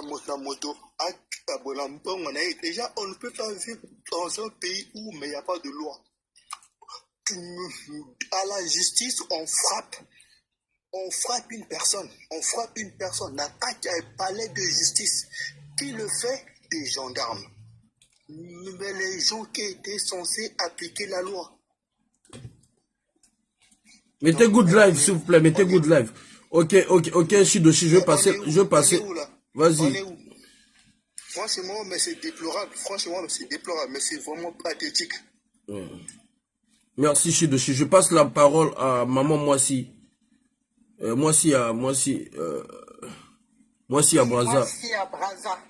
moto, déjà, on ne peut pas vivre dans un pays où il n'y a pas de loi. À la justice, on frappe une personne. L'attaque à un palais de justice. Qui le fait? Des gendarmes. Mais les gens qui étaient censés appliquer la loi. Mettez good live, s'il vous plaît, mettez good live. Ok, Shidoshi, je vais passer. Vas-y. Franchement, mais c'est déplorable. Mais c'est vraiment pathétique. Merci, Shidoshi. Je passe la parole à maman Moissi. Moissi à Braza.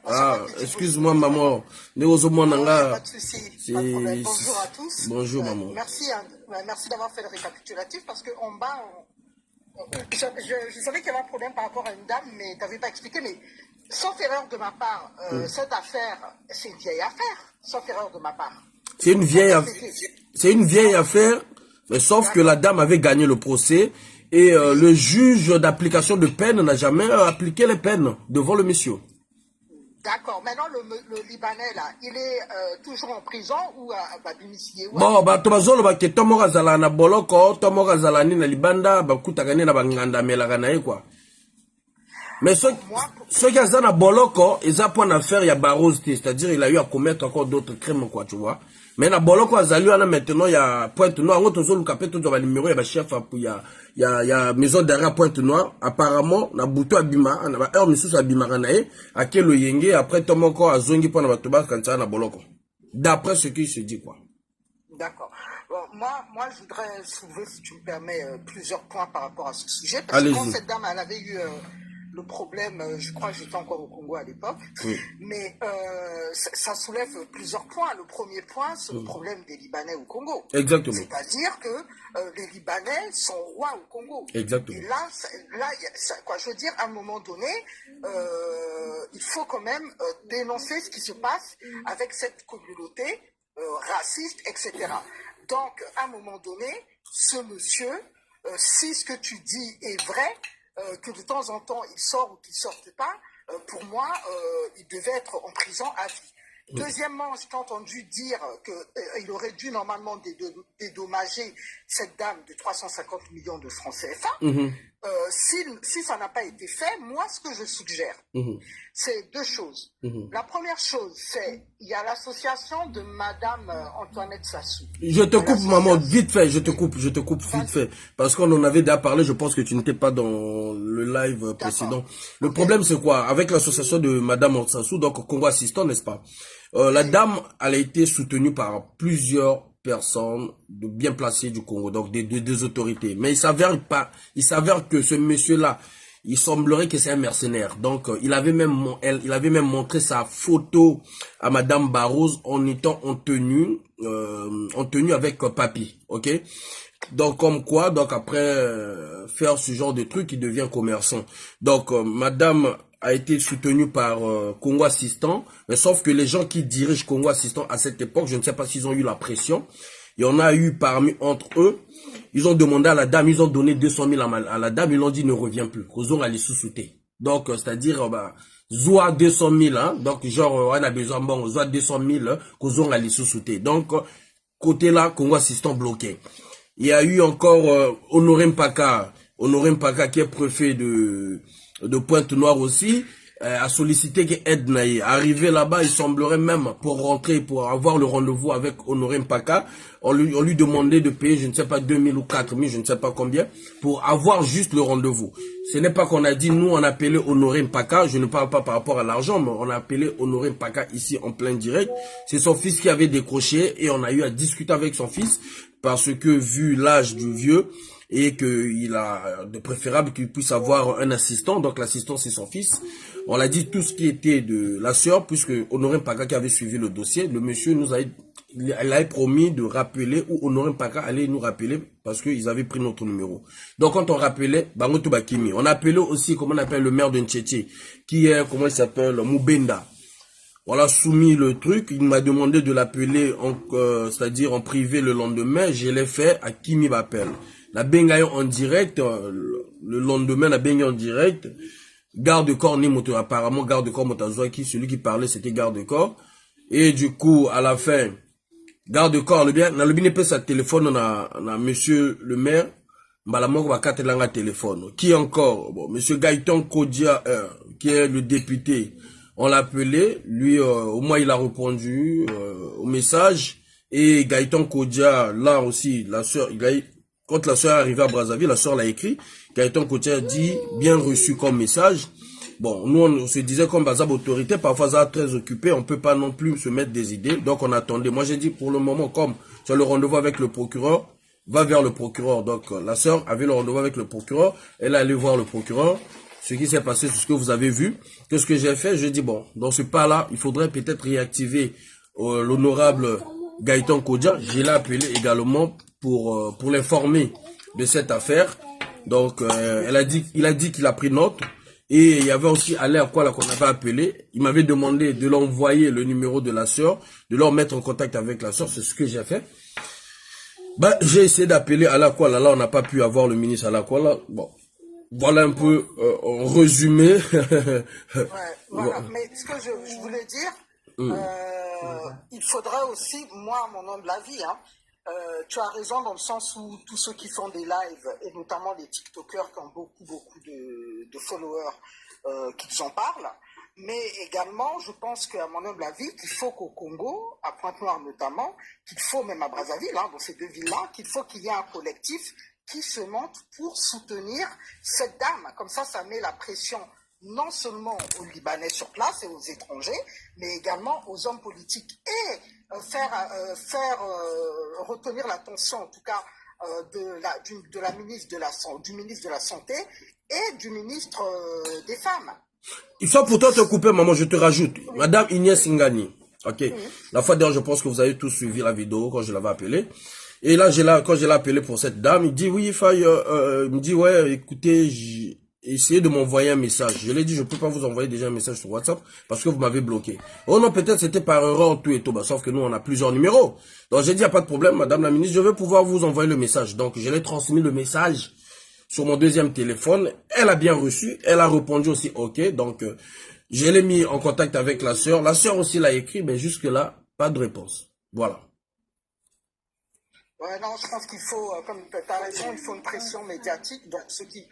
Ah, excuse-moi, maman. Bonjour à tous. Bonjour, maman. Merci d'avoir fait le récapitulatif parce qu'en bas, je savais qu'il y avait un problème par rapport à une dame, mais tu n'avais pas expliqué. Mais sauf erreur de ma part, cette affaire, c'est une vieille affaire. Sauf erreur de ma part. C'est une vieille affaire, mais sauf que la dame avait gagné le procès. Et le juge d'application de peine n'a jamais appliqué les peines devant le monsieur. D'accord. Maintenant, le Libanais, là, il est toujours en prison ou domicilié? Bon, tobazolo ke tomora zala na boloko, tomora zala ni na libanda, bakutagane na banganda melagana quoi. Mais ceux qui sont na boloko, ils ont point à faire ya Barroso, c'est-à-dire il a eu à commettre encore d'autres crimes quoi, tu vois. Mais na boloko azali wana maintenant il y a Pointe-Noire, on tozo lukape to ba numéro ya ba chef il y a maison d'arrêt Pointe-Noire, apparemment na buto abima na ba heure misusu abima kanae akelo yenge après tomoko azongi pona ba toba kanta na boloko. D'après ce qu'il se dit quoi. D'accord. Bon, moi je voudrais soulever, si tu me permets, plusieurs points par rapport à ce sujet parce que quand cette dame elle avait eu le problème, je crois que j'étais encore au Congo à l'époque, mais ça soulève plusieurs points. Le premier point, c'est le problème des Libanais au Congo. Exactement. C'est-à-dire que les Libanais sont rois au Congo. Exactement. Et là quoi, je veux dire, à un moment donné, il faut quand même dénoncer ce qui se passe avec cette communauté raciste, etc. Donc, à un moment donné, ce monsieur, si ce que tu dis est vrai, que de temps en temps il sort ou qu'il ne sorte pas, pour moi, il devait être en prison à vie. Deuxièmement, j'ai entendu dire qu'il aurait dû normalement dédommager cette dame de 350 millions de francs CFA. Si ça n'a pas été fait, moi, ce que je suggère, c'est deux choses. La première chose, c'est il y a l'association de Madame Antoinette Sassou. Je te coupe, maman, vite fait, je te coupe vite fait. Parce qu'on en avait déjà parlé, je pense que tu n'étais pas dans le live précédent. Le problème, c'est quoi? Avec l'association de Madame Antoinette Sassou, donc Congo Assistant, n'est-ce pas? La dame, elle a été soutenue par plusieurs personnes de bien placées du Congo, donc des autorités. Mais il s'avère que ce monsieur-là, il semblerait que c'est un mercenaire. Donc, il avait même montré sa photo à Madame Barroso en étant en tenue avec papy, ok? Donc, comme quoi, donc après faire ce genre de truc, il devient commerçant. Donc, Madame a été soutenu par Congo Assistant, mais sauf que les gens qui dirigent Congo Assistant à cette époque, je ne sais pas s'ils ont eu la pression. Il y en a eu entre eux, ils ont demandé à la dame, ils ont donné 200 000 à la dame, ils l'ont dit ne reviens plus, Kozon allait sous-souter. Donc, c'est-à-dire, Zoa 200 000, hein, donc genre, on a besoin, bon, Zoa 200 000, Kozon allait sous-souter. Donc, côté là, Congo Assistant bloqué. Il y a eu encore Honoré Mpaka qui est préfet de Pointe-Noire aussi, a sollicité que aide Naïe. Arrivé là-bas, il semblerait même, pour rentrer, pour avoir le rendez-vous avec Honoré Mpaka, on lui demandait de payer, je ne sais pas, 2000 ou 4000, je ne sais pas combien, pour avoir juste le rendez-vous. Ce n'est pas qu'on a dit, nous, on a appelé Honoré Mpaka, je ne parle pas par rapport à l'argent, mais on a appelé Honoré Mpaka ici en plein direct. C'est son fils qui avait décroché et on a eu à discuter avec son fils, parce que vu l'âge du vieux, et qu'il a de préférable qu'il puisse avoir un assistant, donc l'assistant c'est son fils. On a dit tout ce qui était de la sœur, puisque Honoré Mpaka qui avait suivi le dossier, le monsieur il avait promis de rappeler, ou Honoré Mpaka allait nous rappeler, parce qu'ils avaient pris notre numéro. Donc quand on rappelait, Bangoto Bakimi, on appelait aussi, comment on appelle, le maire de Ntchétché, qui est, comment il s'appelle, Moubenda. On a soumis le truc, il m'a demandé de l'appeler, c'est-à-dire en privé le lendemain, je l'ai fait, à Kimi m'appelle. La Bengaï en direct, le lendemain, la Bengaï en direct, garde-corps ni moto, apparemment garde-corps Motazouaki, celui qui parlait c'était garde-corps. Et du coup, à la fin, garde-corps, le bien, dans le bien peut sa téléphone, on a monsieur le maire, Malamoko va langa téléphone. Qui encore? Bon, monsieur Gaëtan Kodia, qui est le député, on l'a appelé, lui, au moins il a répondu au message. Et Gaëtan Kodia, là aussi, la sœur, quand la sœur est arrivée à Brazzaville, la sœur l'a écrit. Gaëtan Kodia dit, bien reçu comme message. Bon, nous, on se disait comme Bazab autorité, parfois ça très occupé, on peut pas non plus se mettre des idées. Donc, on attendait. Moi, j'ai dit, pour le moment, comme tu as le rendez-vous avec le procureur, va vers le procureur. Donc, la sœur avait le rendez-vous avec le procureur. Elle est allée voir le procureur. Ce qui s'est passé, c'est ce que vous avez vu. Qu'est-ce que j'ai fait? Je dis, bon, dans ce pas-là, il faudrait peut-être réactiver l'honorable Gaëtan Kodia. Je l'ai appelé également pour l'informer de cette affaire. Donc, il a dit qu'il a pris note. Et il y avait aussi Alain Akwala qu'on avait appelé. Il m'avait demandé de l'envoyer le numéro de la sœur, de leur mettre en contact avec la sœur. C'est ce que j'ai fait. Ben, j'ai essayé d'appeler Alain Akwala. Là, on n'a pas pu avoir le ministre Alain Akwala. Bon, voilà un peu en résumé. Ouais, voilà. Mais ce que je voulais dire, il faudrait aussi, moi, à mon humble avis, hein, tu as raison dans le sens où tous ceux qui font des lives, et notamment les TikTokers qui ont beaucoup de followers, qu'ils en parlent, mais également, je pense qu'à mon humble avis, qu'il faut qu'au Congo, à Pointe-Noire notamment, qu'il faut même à Brazzaville, hein, dans ces deux villes-là, qu'il faut qu'il y ait un collectif qui se monte pour soutenir cette dame. Comme ça met la pression non seulement aux Libanais sur place et aux étrangers, mais également aux hommes politiques et faire retenir l'attention, en tout cas, de la ministre du ministre de la Santé et du ministre des Femmes. Il faut pourtant te couper, maman, je te rajoute. Oui. Madame Inès Ngani. Ok. La fois dernière, je pense que vous avez tous suivi la vidéo quand je l'avais appelée. Et là, quand je l'ai appelé pour cette dame, il dit, oui, il me dit, ouais, écoutez, essayez de m'envoyer un message. Je lui ai dit, je peux pas vous envoyer déjà un message sur WhatsApp parce que vous m'avez bloqué. Oh non, peut-être c'était par erreur, tout et tout. Bah, sauf que nous, on a plusieurs numéros. Donc, j'ai dit, y a pas de problème, madame la ministre, je vais pouvoir vous envoyer le message. Donc, je l'ai transmis le message sur mon deuxième téléphone. Elle a bien reçu. Elle a répondu aussi, ok. Donc, je l'ai mis en contact avec la sœur. La sœur aussi l'a écrit, mais jusque-là, pas de réponse. Voilà. Ouais, non, je pense qu'il faut, comme tu as raison, il faut une pression médiatique. Donc, ceux qui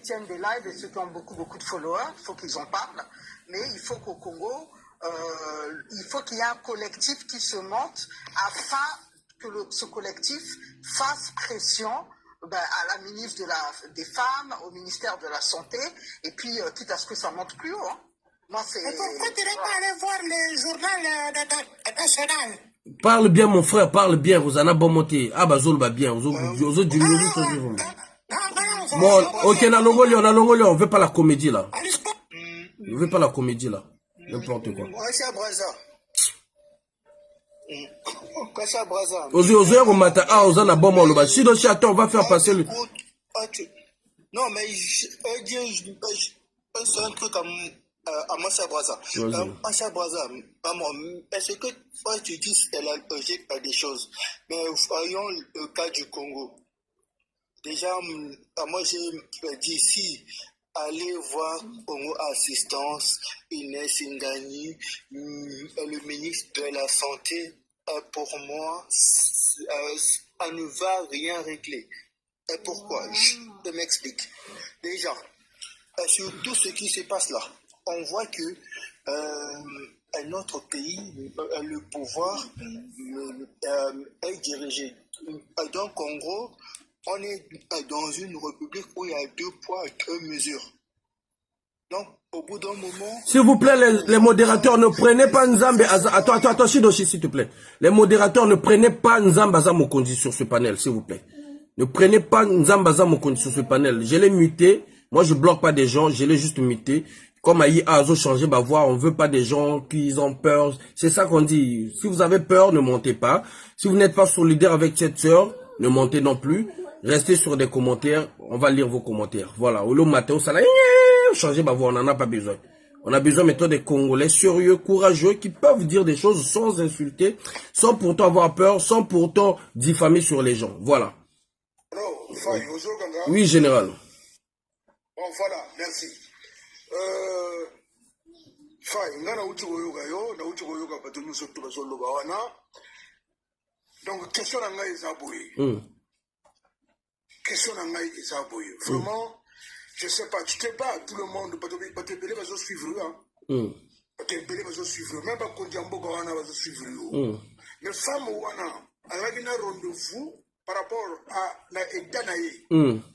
tiennent des lives et ceux qui ont beaucoup de followers, il faut qu'ils en parlent. Mais il faut qu'au Congo, il faut qu'il y ait un collectif qui se monte afin que ce collectif fasse pression à la ministre des Femmes, au ministère de la Santé, et puis quitte à ce que ça monte plus haut. Hein. Moi, c'est... Mais pourquoi tu n'irais pas aller voir le journal national? Parle bien, mon frère, parle bien. Rosana Bomoté. Ah, bah, Zol va bien. Bon, ok, on a Longolio, on veut pas la comédie, là. On veut pas la comédie, là. N'importe quoi. Aux matin, Ozana Bomo, le bas. Si le château, on va faire passer le. Non, mais c'est un truc à Massa Braza. Massa Braza, maman, est-ce que toi tu dis que c'est la logique des choses? Mais voyons le cas du Congo. Déjà, moi j'ai dit ici, allez voir Congo Assistance, Inès Ngani, le ministre de la Santé. Pour moi, ça ne va rien régler. Et pourquoi? Je m'explique. Déjà, sur tout ce qui se passe là, on voit que notre pays, le pouvoir est dirigé. Donc, en gros, on est dans une république où il y a 2 poids, 2 mesures. Donc, au bout d'un moment... S'il vous plaît, les modérateurs, ne prenez pas Nzambe... Attends, Shidoshi, s'il te plaît. Les modérateurs, ne prenez pas Nzambe Azamokondi sur ce panel, s'il vous plaît. Ne prenez pas Nzambe Azamokondi sur ce panel. Je l'ai muté. Moi, je bloque pas des gens, je l'ai juste muté. Comme Aïe Azo changé, bah voir, on veut pas des gens qui ont peur. C'est ça qu'on dit. Si vous avez peur, ne montez pas. Si vous n'êtes pas solidaire avec cette sœur, ne montez non plus. Restez sur des commentaires. On va lire vos commentaires. Voilà. Olo Matteo, ça l'a changé, bah voir, on n'en a pas besoin. On a besoin maintenant des Congolais sérieux, courageux, qui peuvent dire des choses sans insulter, sans pourtant avoir peur, sans pourtant diffamer sur les gens. Voilà. Alors, Faye, bonjour, oui, général. Bon, voilà, merci. Fai, nga na uchi koyoka yo, na uchi koyoka bato nyonso to bazoloba wana. Donc question na ngai eza boye. Question na ngai eza boye. Vraiment, je sais pas, tu te bats tout le monde, bato belé bazo suivre hein. Bato belé bazo suivre, même ba kondi mboka wana bazo suivre yo. Mais femme wana, alaki na rendez-vous par rapport à la état na ye.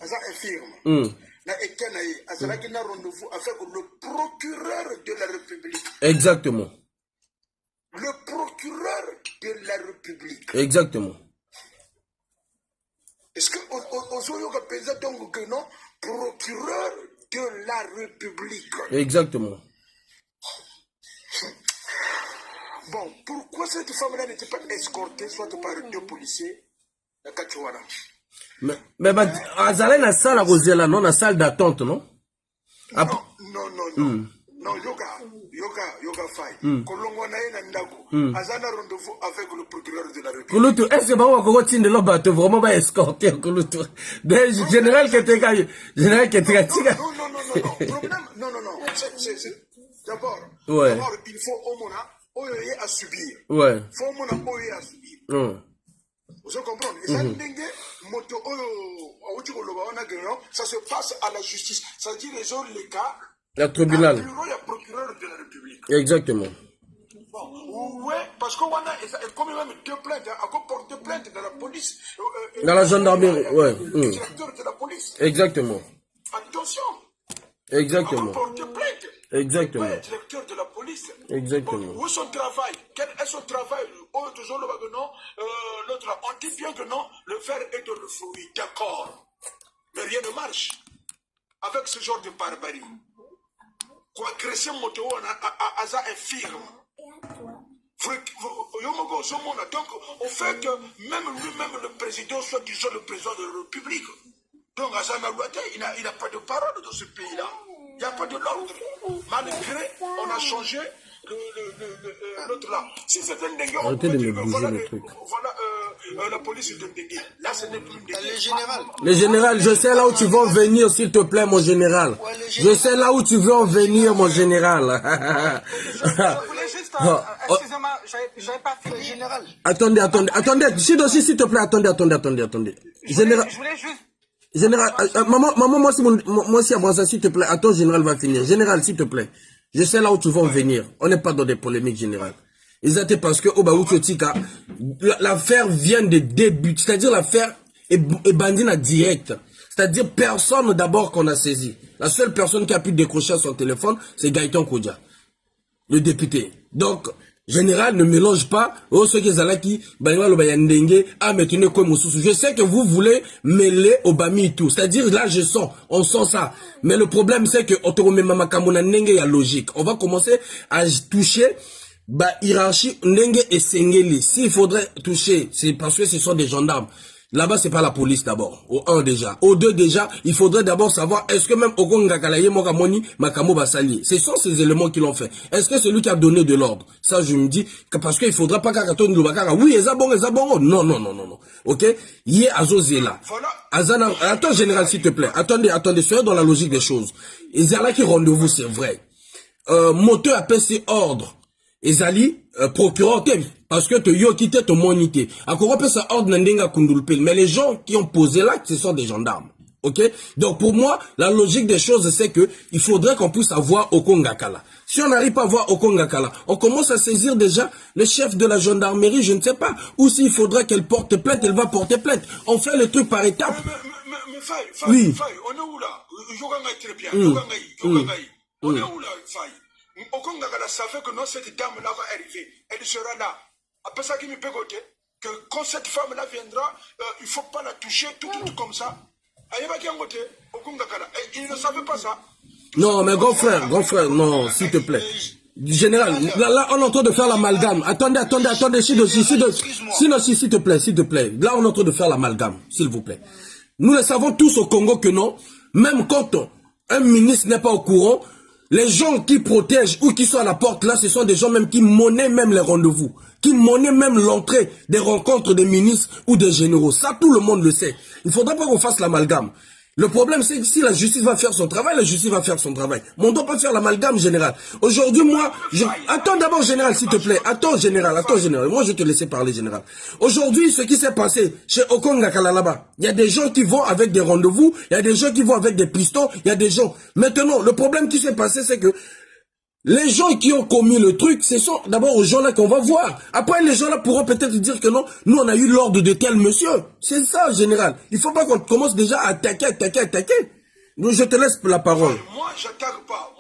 Aza infirme. Na état na ye, azalaki na rendez-vous avec le procureur de la République. Exactement. Le procureur de la République. Exactement. Est-ce que Ozoyoka Pesa donc que non? Procureur de la République. Exactement. Bon, pourquoi cette femme-là n'était pas escortée soit par deux policiers à Kachouana? Mais Azalé na salle à Rosella, non, la salle d'attente, non? Non, yoga fai. Kolongwa na ye ndako. Azana rendez-vous avec le procureur de la République. Kulutu, est-ce que vous avez continué de l'obtenir vraiment pas escorter Kulutu? Général Keteka. Non. D'abord, il faut au moins à subir. Ouais. Il faut au moins à subir. Vous comprenez? Ça se passe à la justice. Ça dit les autres les cas. Le tribunal. Le procureur de la République. Exactement. Bon, ouais, parce qu'on a comme même deux plaintes, à porter plainte dans la police. Dans la gendarmerie, ouais. Le directeur de la police. Exactement. Attention. Exactement. À porter plainte. Exactement. Ouais, directeur de la police. Exactement. Où est son travail? Quel est son travail? Toujours le non, l'autre, on dit bien que non, le fer est dans le fruit, d'accord. Mais rien ne marche. Avec ce genre de barbarie. Quoi, Christian Moto, a infirme. Donc, on fait que même lui-même, le président, soit disons le président de la République. Donc, Azana Louate, il n'a pas de parole dans ce pays-là. Il n'y a pas de l'ordre. Malgré, on a changé l'autre là. Si c'est un dengue, on peut dire que voilà la police de dengue. Là, ce n'est plus dengue. Le général. Le général, je sais là où tu veux en venir, s'il te plaît, mon général. Je sais là où tu veux en venir, mon général. Je voulais juste, excusez-moi, j'avais pas fini. Le général. Attendez. S'il te plaît, attendez. Général. Je voulais juste. Général, maman, moi si avant ça, s'il te plaît, attends, général va finir. Général, s'il te plaît, je sais là où tu vas en venir. On n'est pas dans des polémiques générales. Exactement parce que l'affaire vient de début, c'est-à-dire l'affaire est bandine à direct. C'est-à-dire personne d'abord qu'on a saisi. La seule personne qui a pu décrocher son téléphone, c'est Gaëtan Kodja, le député. Donc, général, ne mélange pas. Je sais que vous voulez mêler Obami et tout. C'est-à-dire, là, on sent ça. Mais le problème, c'est que il y a logique. On va commencer à toucher hiérarchie Ndenge et Sengeli. S'il faudrait toucher, c'est parce que ce sont des gendarmes. Là-bas, c'est pas la police d'abord. Au 1 déjà. Au 2 déjà, il faudrait d'abord savoir est-ce que même Okongakalaye Mokamoni Makamo Basali, ce sont ces éléments qui l'ont fait. Est-ce que c'est lui qui a donné de l'ordre? Ça, je me dis que parce qu'il faudra pas qu'Akaton Lubakara. Oui, Ezabon. Non. Ok? Yé Azozela. Azana, attends, général, s'il te plaît. Attendez, soyez dans la logique des choses. Ezala qui rendez-vous, c'est vrai. Moteur appelle ses ordres. Ezali, procureur, parce que te yo quitté ton monité. Encore peut ça ordre n'endenga kundulpel. Mais les gens qui ont posé l'acte, ce sont des gendarmes. Ok? Donc pour moi, la logique des choses, c'est que il faudrait qu'on puisse avoir Okongakala. Si on n'arrive pas à voir Okongakala, on commence à saisir déjà le chef de la gendarmerie, je ne sais pas. Ou s'il faudrait qu'elle porte plainte, elle va porter plainte. On fait le truc par étapes. Mais Faye, oui. On est où là? Yogangaï très bien. Yogangaï. On est où là, Faye? Okongakala savait que non, cette dame-là va arriver. Elle sera là. Après ça, qui me peut côté, que quand cette femme-là viendra, il ne faut pas la toucher, tout comme ça. Il ne savait pas ça. Non, mais grand frère, non, s'il te plaît. Général, là, on est en train de faire l'amalgame. Attendez, s'il te plaît. Là, on est en train de faire l'amalgame, s'il vous plaît. Nous le savons tous au Congo que non, même quand un ministre n'est pas au courant, les gens qui protègent ou qui sont à la porte là, ce sont des gens même qui monnaient même les rendez-vous, qui monnaient même l'entrée des rencontres des ministres ou des généraux. Ça, tout le monde le sait. Il ne faudra pas qu'on fasse l'amalgame. Le problème, c'est que si la justice va faire son travail, la justice va faire son travail. Mais on ne doit pas faire l'amalgame, général. Aujourd'hui, moi, attends d'abord, général, s'il te plaît. Attends, général. Moi, je vais te laisser parler, général. Aujourd'hui, ce qui s'est passé chez Okonga Kalalaba, il y a des gens qui vont avec des rendez-vous, il y a des gens qui vont avec des pistons, il y a des gens... Maintenant, le problème qui s'est passé, c'est que les gens qui ont commis le truc, ce sont d'abord aux gens-là qu'on va voir. Après, les gens-là pourront peut-être dire que non, nous, on a eu l'ordre de tel monsieur. C'est ça, général. Il ne faut pas qu'on commence déjà à attaquer. Donc, je te laisse la parole. Moi, j'attaque pas.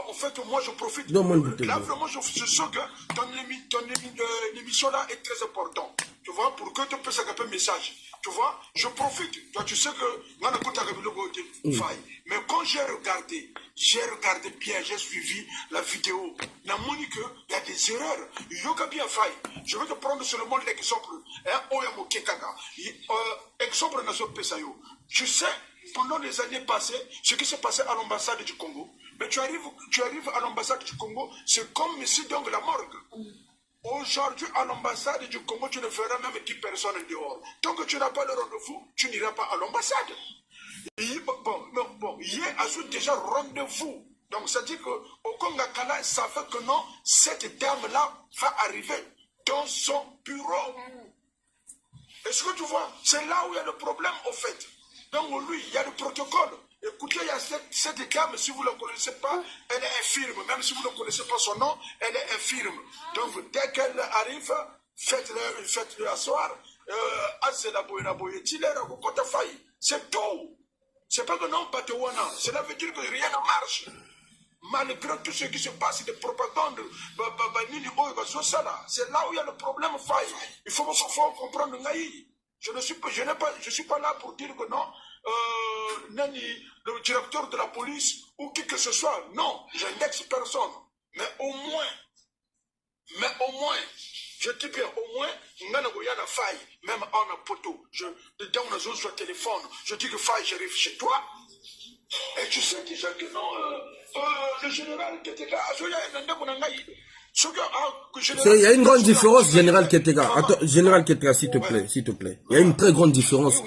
En fait, moi, je profite. Non, moi, là, vraiment, je sens que ton émission-là est très importante. Tu vois, pour que tu puisses avoir un message. Tu vois, je profite. Toi, tu sais que mais quand j'ai regardé bien, j'ai suivi la vidéo. Il y a des erreurs. Je vais te prendre seulement l'exemple. Exemple, tu sais, pendant les années passées, ce qui s'est passé à l'ambassade du Congo, mais tu arrives à l'ambassade du Congo, c'est comme ici dans la morgue. Aujourd'hui, à l'ambassade du Congo, tu ne feras même 10 personnes dehors. Tant que tu n'as pas le rendez-vous, tu n'iras pas à l'ambassade. Hier, a déjà rendez-vous. Donc, ça dit qu'au Congo-Kala, ça fait que non, cette dame-là va arriver dans son bureau. Est-ce que tu vois? C'est là où il y a le problème, au fait. Donc, lui, il y a le protocole. Écoutez, il y a cette dame, si vous ne la connaissez pas, elle est infirme. Même si vous ne connaissez pas son nom, elle est infirme. Donc, dès qu'elle arrive, faites-le asseoir. C'est tout. C'est pas que non, Batewana. Cela veut dire que rien ne marche. Malgré tout ce qui se passe, des propagandes, c'est là où il y a le problème. Il faut comprendre. Je ne suis pas là pour dire que non, le directeur de la police ou qui que ce soit. Non, j'indexe personne. Mais au moins, je dis bien au moins, il y a une faille, même en un poteau. Dans on a sur téléphone, je dis que faille, j'arrive chez toi. Et tu sais déjà que non, le général Ketega, il y a une grande différence, général Ketega. Attends, général Ketega, s'il te plaît. Il y a une très grande différence.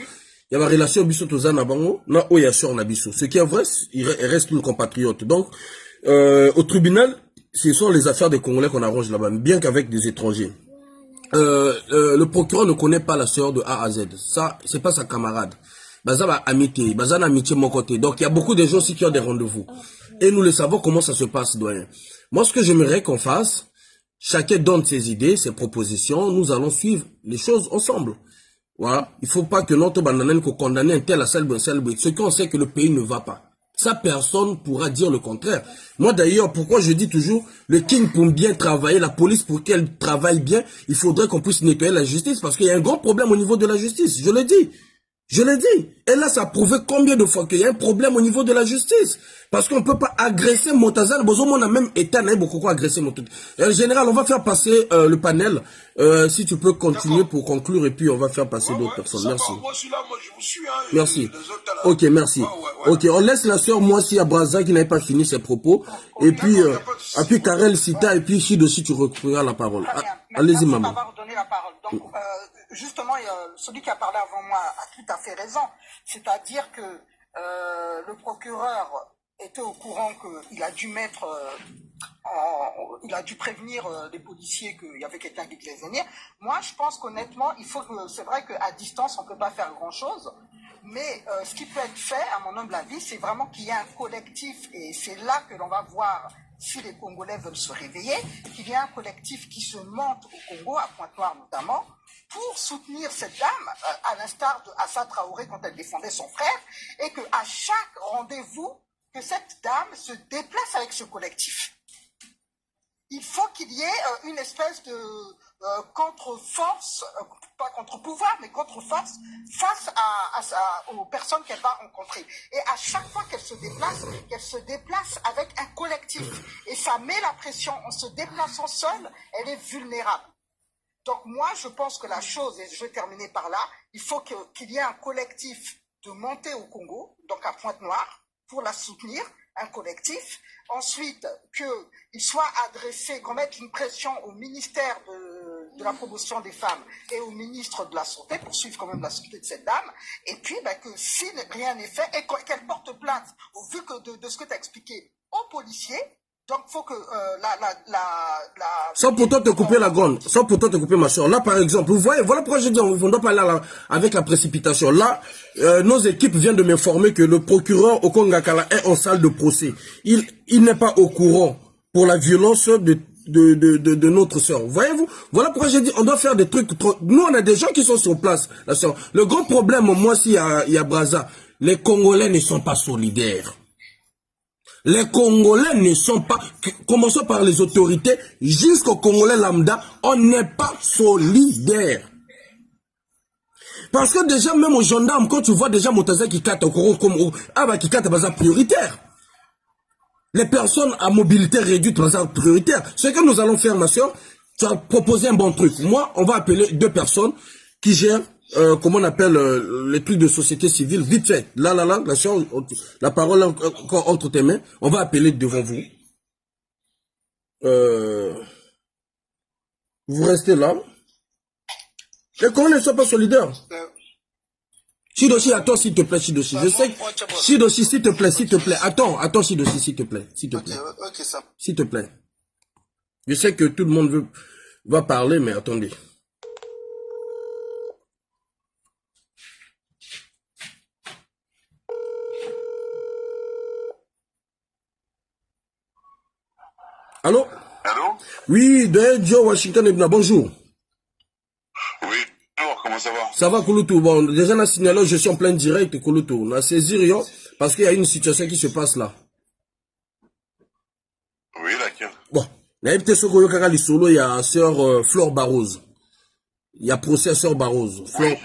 Il y a ma relation biso tozana bango, na oya sur na biso. Ce qui est vrai, il reste une compatriote. Donc, au tribunal, ce sont les affaires des Congolais qu'on arrange là-bas, bien qu'avec des étrangers. Le procureur ne connaît pas la sœur de A à Z. Ça, c'est pas sa camarade. Bazana amitié, Bazana amitié mon côté. Donc il y a beaucoup de gens aussi qui ont des rendez-vous. Et nous le savons comment ça se passe, doyen. Moi, ce que j'aimerais qu'on fasse, chacun donne ses idées, ses propositions. Nous allons suivre les choses ensemble. Voilà. Il faut pas que notre banane qu'on condamne un tel à celle. Ce qu'on sait que le pays ne va pas. Ça, personne pourra dire le contraire. Moi, d'ailleurs, pourquoi je dis toujours, le King pour bien travailler, la police pour qu'elle travaille bien, il faudrait qu'on puisse nettoyer la justice parce qu'il y a un grand problème au niveau de la justice. Je le dis. Et là, ça a prouvé combien de fois qu'il y a un problème au niveau de la justice. Parce qu'on ne peut pas agresser Montazal. On a même État, beaucoup agresser Montazal. Général, on va faire passer le panel. Si tu peux continuer pour conclure et puis on va faire passer d'autres personnes. Merci. Moi, je suis là, moi, je vous suis. Hein, merci. Ok, merci. Ok, on laisse la sœur Moissi à Braza qui n'avait pas fini ses propos. Et puis, Karel Sita et puis Chid aussi, tu reprendras la parole. Allez-y, maman. Donc, justement, celui qui a parlé avant moi a tout à fait raison. C'est-à-dire que le procureur était au courant qu'il a dû mettre, il a dû prévenir des policiers qu'il y avait quelqu'un qui devait venir. Moi, je pense qu'honnêtement, c'est vrai qu'à distance, on ne peut pas faire grand-chose. Mais ce qui peut être fait, à mon humble avis, c'est vraiment qu'il y ait un collectif, et c'est là que l'on va voir si les Congolais veulent se réveiller, qu'il y ait un collectif qui se monte au Congo, à Pointe-Noire notamment, pour soutenir cette dame, à l'instar de Assa Traoré quand elle défendait son frère, et qu'à chaque rendez-vous, que cette dame se déplace avec ce collectif. Il faut qu'il y ait une espèce de contre-force, pas contre-pouvoir, mais contre-force face aux personnes qu'elle va rencontrer. Et à chaque fois qu'elle se déplace avec un collectif. Et ça met la pression. En se déplaçant seule, elle est vulnérable. Donc moi, je pense que la chose, et je vais terminer par là, il faut qu'il y ait un collectif de montée au Congo, donc à Pointe-Noire, pour la soutenir, un collectif. Ensuite, qu'il soit adressé, qu'on mette une pression au ministère de la promotion des femmes et au ministre de la Santé pour suivre quand même la santé de cette dame. Et puis, que si rien n'est fait et qu'elle porte plainte, au vu que de ce que tu as expliqué, aux policiers. Donc, il faut que sans pourtant te couper la gonde, sans pourtant te couper ma soeur. Là, par exemple, vous voyez, voilà pourquoi je dis, on ne doit pas aller avec la précipitation. Là, nos équipes viennent de m'informer que le procureur Okongakala est en salle de procès. Il n'est pas au courant pour la violence de notre soeur. Voyez-vous, voilà pourquoi j'ai dit, on doit faire des trucs. Nous, on a des gens qui sont sur place, la soeur. Le grand problème, moi, s'il y a Brazza, les Congolais ne sont pas solidaires. Les Congolais ne sont pas, commençons par les autorités, jusqu'aux Congolais lambda, on n'est pas solidaires. Parce que déjà, même aux gendarmes, quand tu vois déjà Motaza qui cate au Congo, comme qui cate à prioritaire. Les personnes à mobilité réduite, prioritaire. Ce que nous allons faire, ma soeur, tu as proposé un bon truc. Moi, on va appeler 2 personnes qui gèrent comment on appelle les trucs de société civile, vite fait. Là, la parole encore entre tes mains. On va appeler devant vous. Vous restez là. Les Congolais ne sont pas solidaires. Shidoshi, attends, s'il te plaît, Shidoshi. Je sais que... Shidoshi, s'il te plaît, s'il te plaît. Attends, Shidoshi, s'il te plaît. S'il te plaît. S'il te plaît. Je sais que tout le monde va parler, mais attendez. Allô? Allô? Oui, de Joe Washington Ebna, bonjour. Oui, bonjour, comment ça va? Ça va, Kouloutou? Bon, déjà, on a signalé, je suis en plein direct, Kouloutou. On a saisi Rio, parce qu'il y a une situation qui se passe là. Oui, laquelle? Bon, il y a sœur Flore Barroso. Il y a procès à sœur Barroso. Flore,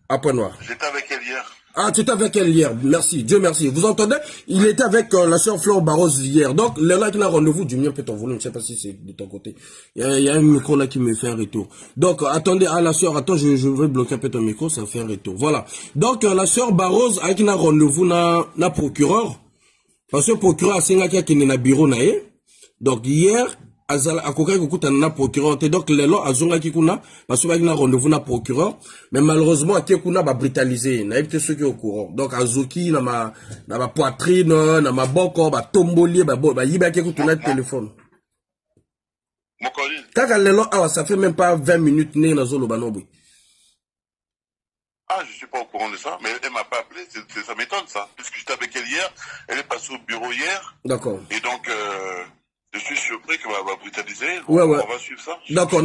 à Point Noir. J'étais avec elle hier. Ah, tu étais avec elle hier, merci, Dieu merci. Vous entendez? Il était avec la sœur Flore Barroso hier. Donc, là, il a rendez-vous du mieux peut ton volume. Je ne sais pas si c'est de ton côté. Il y a un micro là qui me fait un retour. Donc, attendez, la sœur, attends, je vais bloquer un peu ton micro, ça fait un retour. Voilà. Donc, la sœur Barroso, avec un rendez-vous na procureur. Parce que le procureur a signé qu'il est bureau nae. Donc, hier, akoka kokuta na procureur donc lelo azonga kikuna parce que na rendez-vous na procureur mais malheureusement akekuna ba brutaliser na éviter ceux qui au courant donc azoki na ma poitrine na ma boko ba tomboli ba yiba kekuta na téléphone Mokoli. Kaka lelo ça fait même pas 20 minutes né na zolo banobi. Ah, je suis pas au courant de ça, mais elle m'a pas appelé, ça m'étonne ça, puisque j'étais avec elle hier, elle est passée au bureau hier. D'accord. Et donc je suis surpris qu'elle va brutaliser. Ouais. On va suivre ça. D'accord.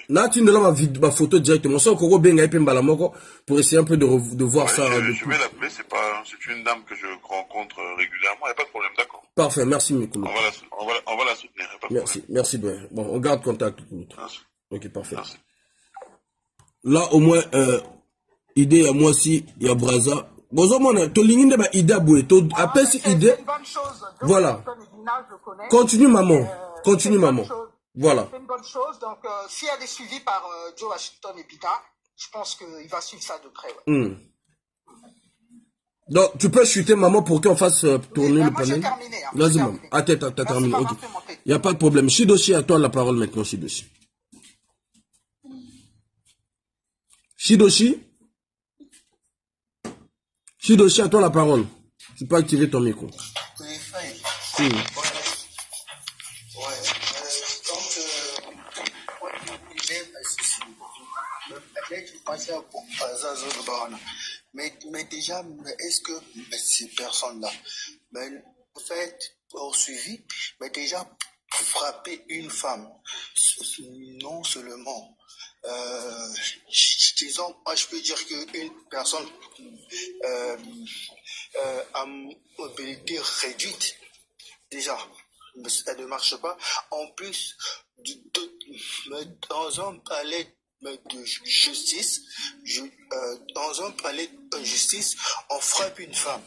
Là, tu ne l'as ma photo directement. Ça, Koko Benga et Pembalamoko pour essayer un peu de voir ça. Je vais l'appeler. C'est une dame que je rencontre régulièrement. Il n'y a pas de problème. D'accord. Parfait. Merci, Mikolo. On va la soutenir. Merci, Douin. Bon, on garde contact. Merci. Ok, parfait. Merci. Là, au moins, idée à moi aussi, il y a Brazza. Bon, tu l'ingine de idée à bouer. Après, cette idée. C'est une bonne chose. Voilà. Je connais. Continue, maman. Continue, maman. Voilà. C'est une bonne chose. Donc, si elle est suivie par Joe Washington et Bita, je pense qu'il va suivre ça de près. Ouais. Donc, tu peux chuter, maman, pour qu'on fasse tourner le moi, j'ai panel. terminé. Hein, Vas-y, maman. Ah, t'as terminé. Ok. Il n'y a pas de problème. Shidoshi, à toi la parole maintenant, Shidoshi. Shidoshi, à toi la parole. Tu peux activer ton micro. Ouais, mais déjà, est-ce que ces personnes-là, en fait, poursuivi, mais déjà frapper une femme, non seulement, disons, moi je peux dire qu'une personne à mobilité réduite, déjà, ça ne marche pas. En plus, dans un palais de justice, dans un palais de justice, on frappe une femme.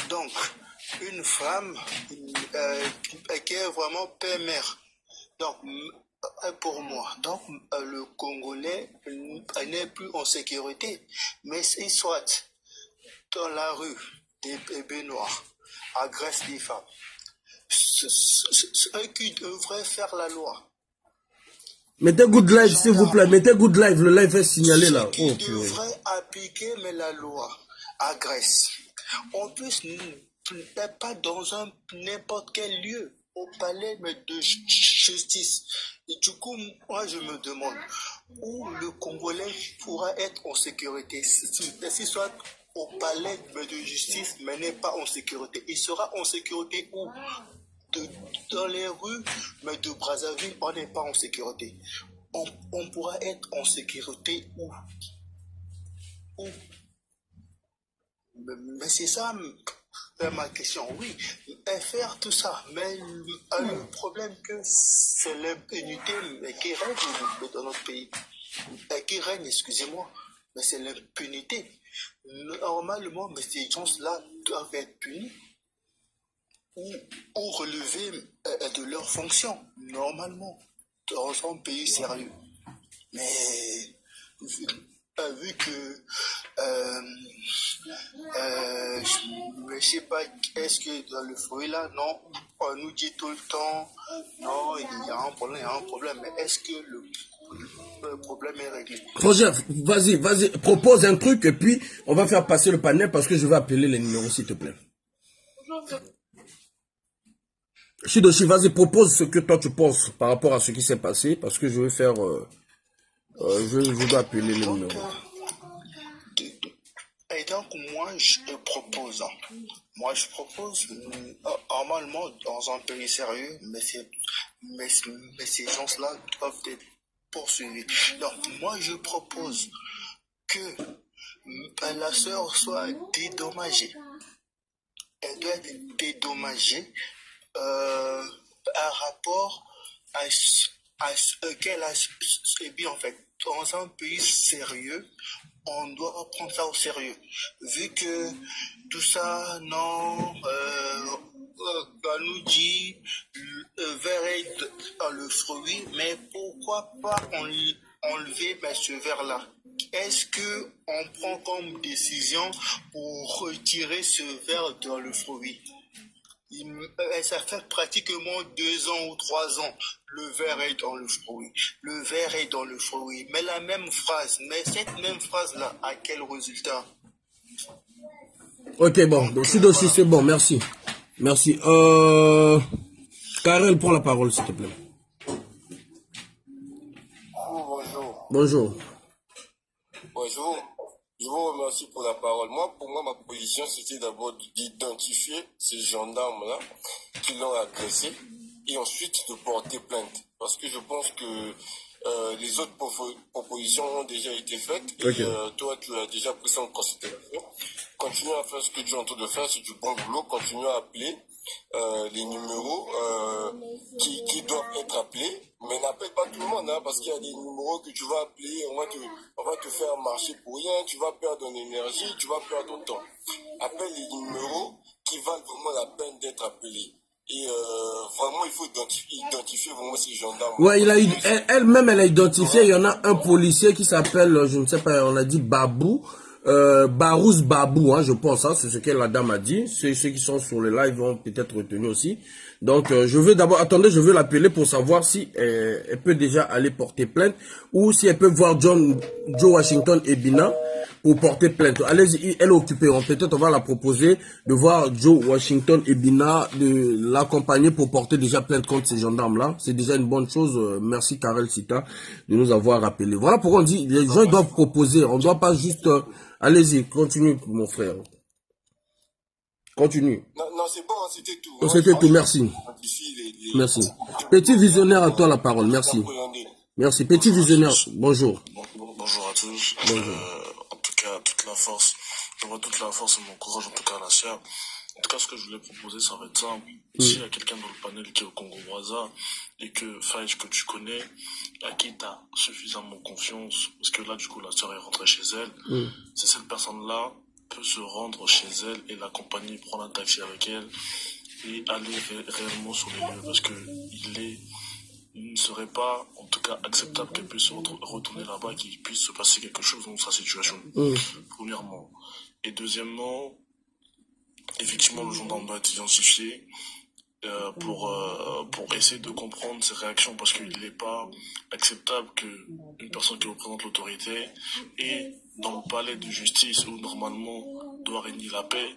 Donc, une femme qui est vraiment père-mère. Donc, pour moi, donc le Congolais n'est plus en sécurité, mais s'il soit dans la rue des bébés noirs, agresse des femmes, ce qui devrait faire la loi. Mettez good live, s'il vous plaît. Mettez good live. Le live est signalé là. Qui devrait appliquer mais la loi à Grèce. En plus, n'est pas dans n'importe quel lieu, au palais mais de justice. Et du coup, moi je me demande où le Congolais pourra être en sécurité. Si soit au palais de justice mais n'est pas en sécurité. Il sera en sécurité où? Dans les rues mais de Brazzaville, on n'est pas en sécurité. On pourra être en sécurité où? Mais c'est ça ma question, oui. Et faire tout ça, mais le problème que c'est l'impunité qui règne dans notre pays. Qui règne, excusez-moi, mais c'est l'impunité. Normalement, mais ces gens-là doivent être punis ou relever de leurs fonctions, normalement, dans un pays sérieux. Mais vu que je sais pas, est-ce que dans le fruit là, non, on nous dit tout le temps, non, il y a un problème, mais est-ce que le problème est réglé? Roger, vas-y, propose un truc et puis on va faire passer le panel parce que je vais appeler les numéros s'il te plaît. Shidoshi, vas-y, propose ce que toi tu penses par rapport à ce qui s'est passé parce que je vais faire, je dois appeler les numéros. Et donc, moi, je propose, normalement, dans un pays sérieux, mais ces gens-là doivent être poursuivis. Donc, moi, je propose que la sœur soit dédommagée. Elle doit être dédommagée par rapport à ce qu'elle a subi, en fait. Dans un pays sérieux, on doit prendre ça au sérieux. Vu que tout ça, non, on nous dit le verre est dans le fruit, mais pourquoi pas enlever ce verre-là? Est-ce que on prend comme décision pour retirer ce verre dans le fruit? Ça fait pratiquement 2 ans ou 3 ans. Le verre est dans le fruit. Le verre est dans le fruit. Mais la même phrase, mais cette même phrase-là, à quel résultat? Ok, bon. Donc, Shidoshi, voilà. C'est bon. Merci. Merci. Karel, prends la parole, s'il te plaît. Bonjour. Bonjour. Bonjour. Je vous remercie pour la parole. Pour moi, ma position, c'était d'abord d'identifier ces gendarmes-là qui l'ont agressé et ensuite de porter plainte. Parce que je pense que les autres propositions ont déjà été faites et okay. Toi, tu as déjà pris ça en considération. Continue à faire ce que tu es en train de faire, c'est du bon boulot. Continue à appeler les numéros qui doivent être appelés. Mais n'appelle pas tout le monde, hein, parce qu'il y a des numéros que tu vas appeler, on va te faire marcher pour rien, tu vas perdre ton énergie, tu vas perdre ton temps. Appelle les numéros qui valent vraiment la peine d'être appelés. Et vraiment, il faut identifier vraiment ces gendarmes. Ouais, elle-même, elle a identifié, il y en a un policier qui s'appelle, je ne sais pas, on a dit Babou. Barouz Babou, hein, je pense, hein, c'est ce que la dame a dit. Ceux qui sont sur le live vont peut-être retenir aussi. Donc, je veux d'abord, attendez, je veux l'appeler pour savoir si elle peut déjà aller porter plainte ou si elle peut voir Joe Washington et Bina pour porter plainte. Allez-y, elle est occupée. Peut-être on va la proposer de voir Joe Washington et Bina, de l'accompagner pour porter déjà plainte contre ces gendarmes-là. C'est déjà une bonne chose. Merci Karel Sita de nous avoir rappelé. Voilà pourquoi on dit, les gens ils doivent proposer. On ne doit pas juste... allez-y, continue mon frère. Continue. Non, c'est bon, c'était tout. Oh, c'était tout, merci. Merci. Petit visionnaire, à toi la parole, merci. Merci, petit visionnaire, bonjour. Bonjour à tous. Bonjour. En tout cas, toute la force, je vois toute la force et mon courage, en tout cas à la sœur. En tout cas, ce que je voulais proposer, ça va être simple. S'il y a quelqu'un dans le panel qui est au Congo-Brazza et que Faïch, que tu connais, à qui tu as suffisamment confiance, parce que là, du coup, la sœur est rentrée chez elle, c'est cette personne-là peut se rendre chez elle et l'accompagner, prendre un taxi avec elle et aller réellement sur les lieux, parce que il ne serait pas, en tout cas, acceptable qu'elle puisse retourner là-bas, qu'il puisse se passer quelque chose dans sa situation, premièrement. Et deuxièmement, effectivement, le gendarme doit être identifié. pour essayer de comprendre ses réactions, parce qu'il n'est pas acceptable qu'une personne qui représente l'autorité et dans le palais de justice où normalement doit régner la paix,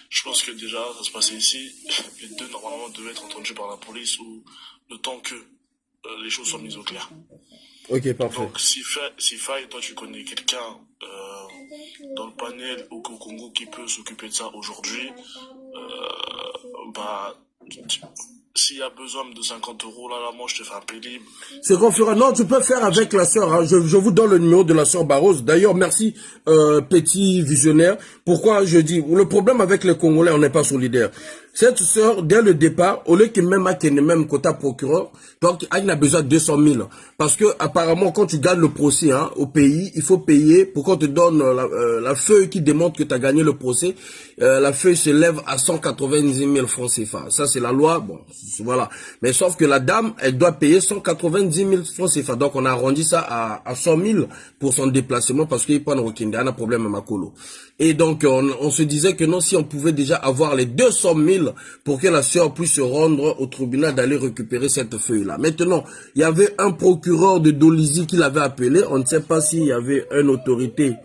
je pense que déjà ça se passait ici, les deux normalement devaient être entendus par la police ou le temps que les choses soient mises au clair. Ok, parfait. Donc si Faye, toi tu connais quelqu'un dans le panel au Congo qui peut s'occuper de ça aujourd'hui, bah s'il y a besoin de 50 €, là, moi, je te fais un pénible. C'est qu'on fera. Non, tu peux faire avec la sœur. Hein. Je vous donne le numéro de la sœur Barros. D'ailleurs, merci, petit visionnaire. Pourquoi je dis, le problème avec les Congolais, on n'est pas solidaires. Cette sœur, dès le départ, au lieu qu'il même côté procureur, donc, il a besoin de 200 000. Parce que, apparemment, quand tu gagnes le procès, hein, au pays, il faut payer pour qu'on te donne la feuille qui démontre que tu as gagné le procès. La feuille se lève à 190 000 francs CFA. Ça, c'est la loi. Bon, voilà. Mais sauf que la dame, elle doit payer 190 000 francs CFA. Donc, on a arrondi ça à 100 000 pour son déplacement parce qu'il prend Rokinde. Il y a un problème à Makolo. Et donc, on se disait que non, si on pouvait déjà avoir les 200 000 pour que la sœur puisse se rendre au tribunal d'aller récupérer cette feuille-là. Maintenant, il y avait un procureur de Dolisie qui l'avait appelé. On ne sait pas s'il y avait une autorité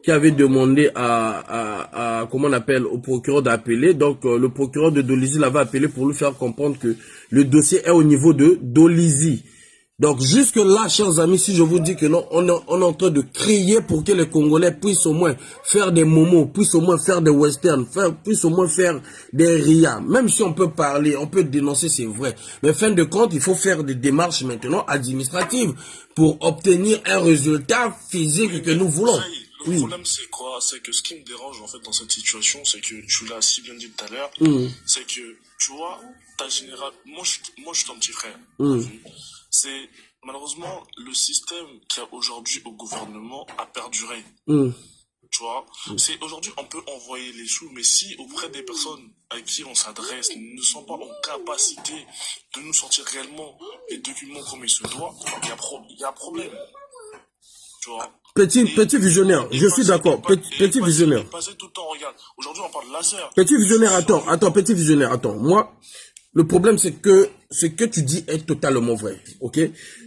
qui avait demandé comment on appelle, au procureur d'appeler. Donc, le procureur de Dolisie l'avait appelé pour lui faire comprendre que le dossier est au niveau de Dolisie. Donc, jusque là, chers amis, si je vous dis que non, on est en train de crier pour que les Congolais puissent au moins faire des momos, puissent au moins faire des westerns, puissent au moins faire des rias. Même si on peut parler, on peut dénoncer, c'est vrai. Mais fin de compte, il faut faire des démarches maintenant administratives pour obtenir un résultat physique que nous voulons. Le problème, c'est quoi? C'est que ce qui me dérange, en fait, dans cette situation, c'est que, tu l'as si bien dit tout à l'heure, c'est que, tu vois, ta générale, moi, je suis ton petit frère. C'est, malheureusement, le système qu'il y a aujourd'hui au gouvernement a perduré. Tu vois, c'est aujourd'hui, on peut envoyer les sous, mais si auprès des personnes à qui on s'adresse ne sont pas en capacité de nous sortir réellement les documents comme il se doit, il y a un problème. Tu vois. Petit visionnaire, je suis d'accord. Petit visionnaire. Tout le temps, regarde. Aujourd'hui, on parle de laser. Petit visionnaire, attends, petit visionnaire, attends. Moi, le problème, c'est que ce que tu dis est totalement vrai, ok?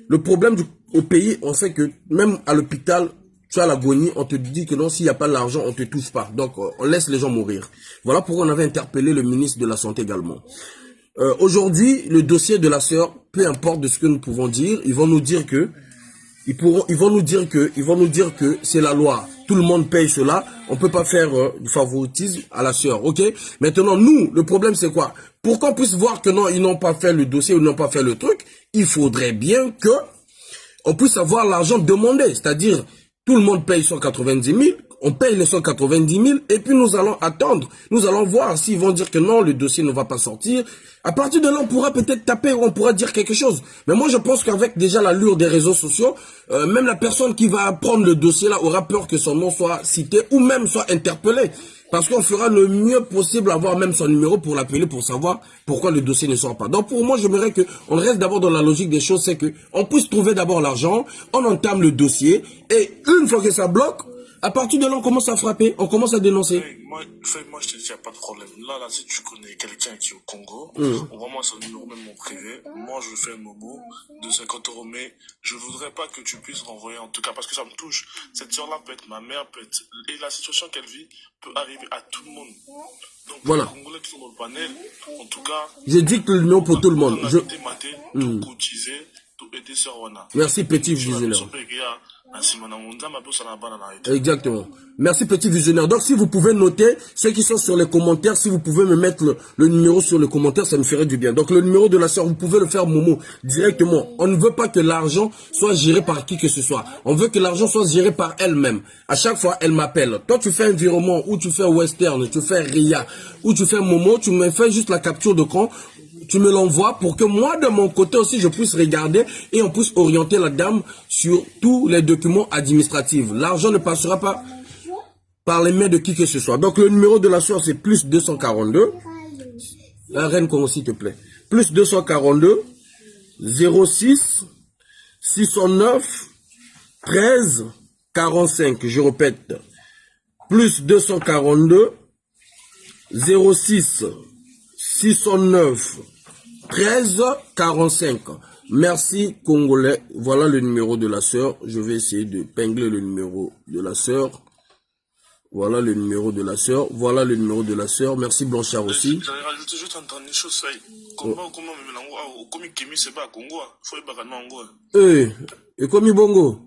Le problème au pays, on sait que même à l'hôpital, tu as l'agonie, on te dit que non, s'il n'y a pas l'argent, on te touche pas. Donc, on laisse les gens mourir. Voilà pourquoi on avait interpellé le ministre de la Santé également. Aujourd'hui, le dossier de la sœur, peu importe de ce que nous pouvons dire, ils vont nous dire que c'est la loi. Tout le monde paye cela. On peut pas faire du favoritisme à la sœur, ok? Maintenant, nous, le problème, c'est quoi? Pour qu'on puisse voir que non, ils n'ont pas fait le dossier, ils n'ont pas fait le truc, il faudrait bien que on puisse avoir l'argent demandé. C'est-à-dire, tout le monde paye 190 000, on paye les 190 000, et puis nous allons attendre. Nous allons voir s'ils vont dire que non, le dossier ne va pas sortir. À partir de là, on pourra peut-être taper ou on pourra dire quelque chose. Mais moi, je pense qu'avec déjà l'allure des réseaux sociaux, même la personne qui va prendre le dossier là aura peur que son nom soit cité ou même soit interpellé. Parce qu'on fera le mieux possible, avoir même son numéro pour l'appeler, pour savoir pourquoi le dossier ne sort pas. Donc pour moi, j'aimerais qu'on reste d'abord dans la logique des choses, c'est que on puisse trouver d'abord l'argent, on entame le dossier, et une fois que ça bloque, à partir de là, on commence à frapper, on commence à dénoncer. Moi, je te dis, il n'y a pas de problème. Là, si tu connais quelqu'un qui est au Congo, envoie-moi son numéro, même mon privé. Moi, je fais un momo de 50 €, mais je voudrais pas que tu puisses renvoyer, en tout cas, parce que ça me touche. Cette soeur-là peut être ma mère, peut être... Et la situation qu'elle vit peut arriver à tout le monde. Donc, voilà. Les Congolais qui sont dans le panel, en tout cas... Je dis que le numéro pour tout le monde. Tout cotiser, tout aider sur Wana. Merci, petit visionnaire. Exactement. Merci, petit visionnaire. Donc, si vous pouvez noter, ceux qui sont sur les commentaires, si vous pouvez me mettre le numéro sur les commentaires, ça me ferait du bien. Donc, le numéro de la sœur, vous pouvez le faire Momo directement. On ne veut pas que l'argent soit géré par qui que ce soit. On veut que l'argent soit géré par elle-même. À chaque fois, elle m'appelle. Toi, tu fais un virement, ou tu fais western, tu fais Ria, ou tu fais Momo, tu me fais juste la capture de camp. Tu me l'envoies pour que moi, de mon côté aussi, je puisse regarder et on puisse orienter la dame sur tous les documents administratifs. L'argent ne passera pas par les mains de qui que ce soit. Donc, le numéro de la soeur, c'est plus 242. La reine Congo, s'il te plaît. Plus 242 06 609 13 45. Je répète. Plus 242 06 609 13 45. Merci Congolais. Voilà le numéro de la sœur. Je vais essayer de pingler le numéro de la sœur. Voilà le numéro de la sœur. Voilà le numéro de la sœur. Merci Blanchard aussi. J'allais rajouter juste un dernier chose. Comment comme Kémy c'est pas Congo. Faut y pas Congo. Et comme Bongo.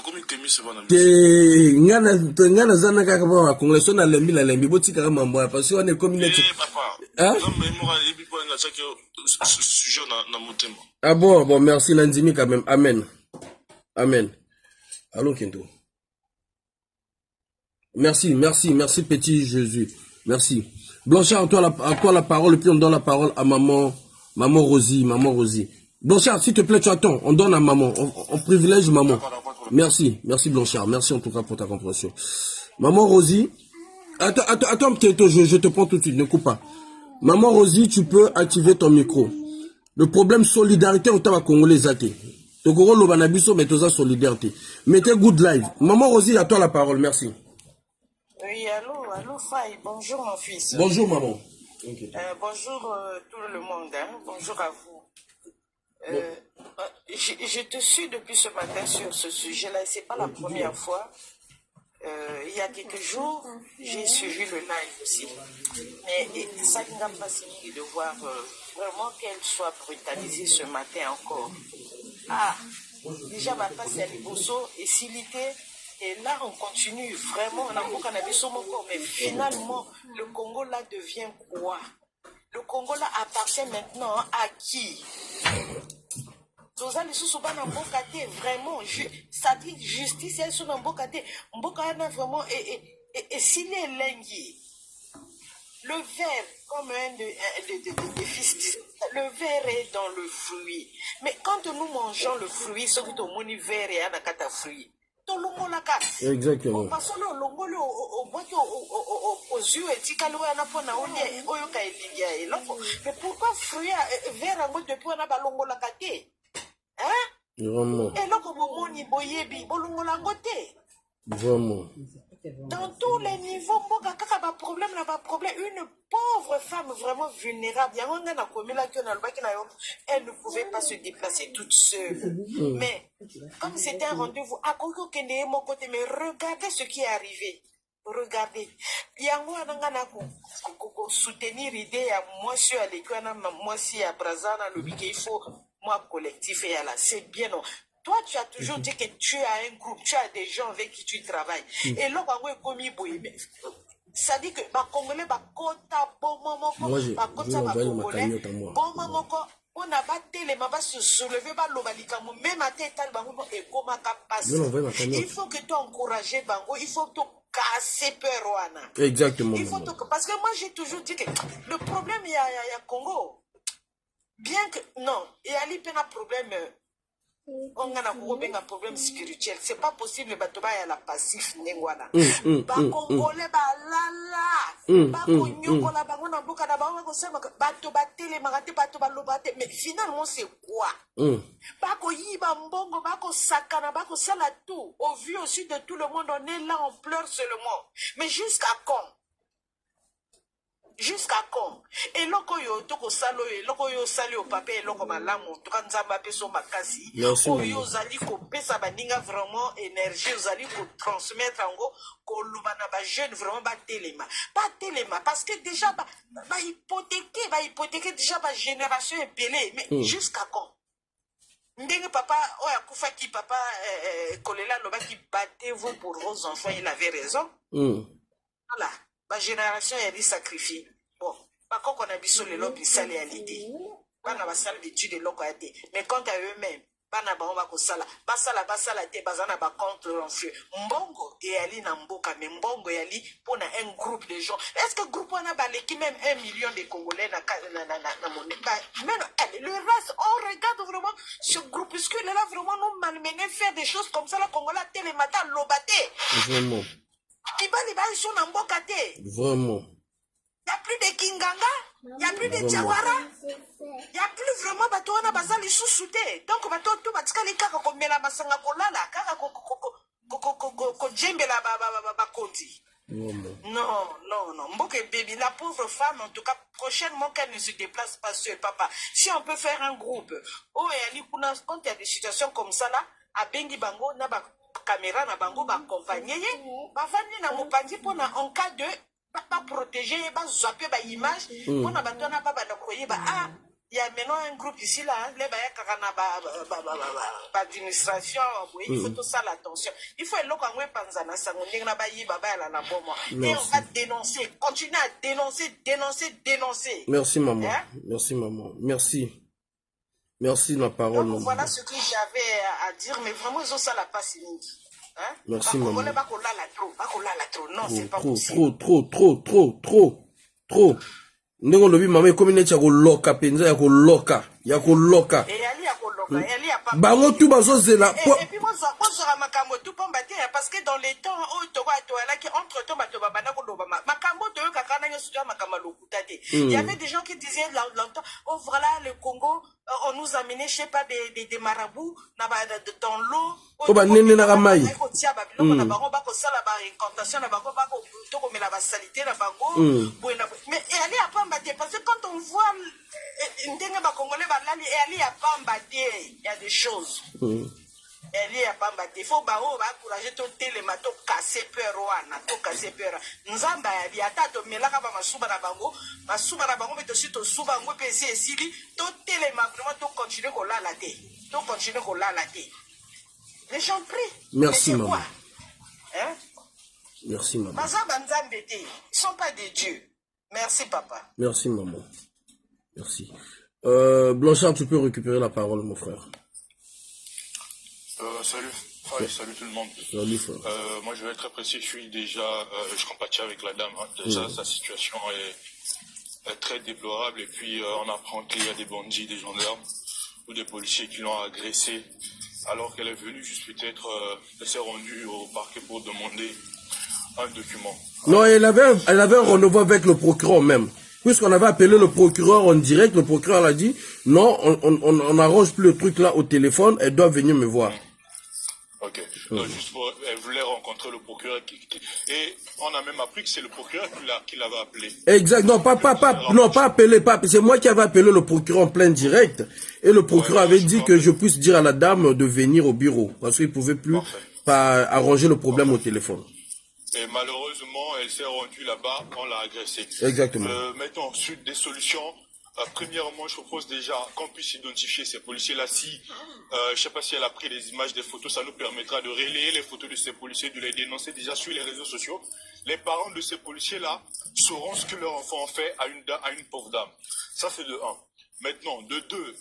Comme Kémy c'est pas ngana zana kaka ba Congolais so na lembi la lembi boti kaka mambo parce que on est comme papa. Hein? Ah bon, merci Nandimi quand même. Amen. Amen. Allons Kento. Merci petit Jésus. Merci. Blanchard, à toi la parole, et puis on donne la parole à maman Rosie. Blanchard, s'il te plaît, tu attends. On donne à maman. On privilège maman. Merci Blanchard. Merci en tout cas pour ta compréhension. Maman Rosie. Attends, je te prends tout de suite, ne coupe pas. Maman Rosie, tu peux activer ton micro. Le problème solidarité au temps congolais athée. Tokoro Lobanabiso mais toza solidarité. Mettez good live. Maman Rosie, à toi la parole, merci. Oui, allô Faye, bonjour mon fils. Bonjour maman. Okay. Bonjour tout le monde, hein. Bonjour à vous. Je te suis depuis ce matin sur ce sujet-là et c'est pas la première fois. Il y a quelques jours, j'ai suivi le live aussi. Mais ça ne m'a pas fini de voir vraiment qu'elle soit brutalisée ce matin encore. Ah, déjà, ma passe à Liboso et Silité. Et là, on continue vraiment. On a beaucoup encore, mais finalement, le Congo là devient quoi? Le Congo là appartient maintenant à qui? Vraiment, ça dit justice, elles sont dans Mbokate. Mbokate vraiment, et s'il est lingué, le verre, comme un des fils disent, le verre est dans le fruit. Mais quand nous mangeons le fruit, ce que ton moni verre est un fruit. Exactement. Parce que aux yeux mais pourquoi fruit verre depuis on a balongo la kate? Hein? Vraiment. Et là, comme on y boyebi, bolongo la côté. Vraiment. Dans tous les niveaux, problème, une pauvre femme vraiment vulnérable, elle ne pouvait pas se déplacer toute seule. Mais comme c'était un rendez-vous, à mon côté, mais regardez ce qui est arrivé. Regardez. Yango anangana soutenir l'idée à moi sur à l'école, moi si à Brazana, le il faut moi collectif et là, c'est bien non. Toi, tu as toujours dit que tu as un groupe, tu as des gens avec qui tu travailles. Et là, ça dit que les Congolais, on a battu les mabas se soulever, même à tête, il faut que tu encourages Bango, il faut que tu casser peur. Exactement. Il faut parce que moi, j'ai toujours dit que le problème, il y a Congo. Bien que, non, il y a un problème. On a un problème spirituel. C'est pas possible de battre la passif nengwana. Congolais mais finalement c'est quoi? Au vu aussi de tout le monde, on est là, on pleure seulement. Mais jusqu'à quand? Jusqu'à quand? Et loko yo toko salo e loko yo sali au papier loko malamu tukanzamba peso makasi oyo zali ko pesa baninga vraiment énergie zali ko transmettre ango ko lubana ba jeune vraiment ba telema parce que déjà ba hypothéquer déjà ba génération épelée mais jusqu'à quand? Ndenge papa oya kufa ki papa kolela loba ki battez-vous pour vos enfants, il avait raison. Voilà. Ma génération elle dit sacrifié. Bon, pas qu'on a besoin de l'homme, ça les a l'idée. Pas na basal d'études de l'occasion. Mais quant à eux-mêmes, pas na ba on va kosala. Basala te bazana ba contre l'enfeu. Mbongo et ali na mboka, mais mbongo et ali pour un groupe de gens. Est-ce que groupe on a balé même 1 million de Congolais na monnaie? Mais le reste, on regarde vraiment ce groupuscule là vraiment nous malmener faire des choses comme ça la Congolais télémata lobaté. Vraiment. Ils sont en Bokate. Vraiment. Il n'y a plus de Kinganga, il n'y a plus de Diawara, il n'y a plus vraiment Batouana Bazali sous-souté. Donc, Batou Batskali Kaka Komela Masanga Kolala, Kaka Ko Djembe la Bakoti. Non. Mboke baby, la pauvre femme, en tout cas, prochainement qu'elle ne se déplace pas seule, papa. Si on peut faire un groupe, quand il y a des situations comme ça là, à Bengi Bango, na ba caméra na bango ba accompagner, ba vani na mopanzi pour en cas de pas protéger, ba zapper ba image, pour na batona ba ba koye ba ah. Il y a maintenant un groupe ici là, les administration, il faut tout ça l'attention. Il faut être et on va dénoncer, continuer à dénoncer. Merci maman, merci maman, merci. Merci ma parole. Donc, voilà ce que j'avais à dire, mais vraiment ils ont ça la passe. Hein? Merci maman. Non, c'est pas possible. Trop. Ndenge lobi mama ekomine cha ko loka penza ya ko loka bango tu bazozela et puis moi sera makambo tout pombaté parce que dans les temps où to là qui entre temps bato babana ko loba makambo to kakana nyo studio makambo lokutate il y avait des gens qui disaient longtemps oh voilà le Congo on nous a amené je sais pas des marabouts dans l'eau oh ba nene na ramai ko tia babilo na bango ba ko sala ba incantation na bango ba ko to ko mela ba salité na bango mais elle a pombaté parce que quand on voit ndenge ba congolais ba lali elle a pombaté il y a des choses elle a pombaté faut ba o ba encourager to téléma to casser peur wana to casser peur nzamba ya bi ata to melaka ba masuba na bango mais to sito suba ngo pesi esili to téléma vraiment to continuer ko la té les gens prient. Merci maman. Hein? Merci maman. Ils ne sont pas des dieux. Merci papa. Merci maman. Merci. Blanchard, tu peux récupérer la parole mon frère. Salut. Salut tout le monde. Salut frère. Moi je vais être très précis, je compatis avec la dame. Hein. Déjà sa situation est très déplorable et puis on apprend qu'il y a des bandits, des gendarmes ou des policiers qui l'ont agressée alors qu'elle est venue juste peut-être, elle s'est rendue au parquet pour demander un document. Non, elle avait un rendez-vous avec le procureur même. Puisqu'on avait appelé le procureur en direct, le procureur a dit, non, on n'arrange plus le truc là au téléphone, elle doit venir me voir. Ok. Donc, juste elle voulait rencontrer le procureur et on a même appris que c'est le procureur qui l'avait appelé. Exact. Non, pas appelé, c'est moi qui avais appelé le procureur en plein direct et le procureur avait dit que je puisse dire à la dame de venir au bureau parce qu'il pouvait plus pas arranger le problème au téléphone. Et malheureusement, elle s'est rendue là-bas, on l'a agressée. Exactement. Maintenant, ensuite des solutions. Premièrement, je propose déjà qu'on puisse identifier ces policiers-là. Si, je sais pas si elle a pris des images, des photos, ça nous permettra de relayer les photos de ces policiers, de les dénoncer déjà sur les réseaux sociaux. Les parents de ces policiers-là sauront ce que leur enfant a fait à une pauvre dame. Ça, c'est de 1. Maintenant, de 2,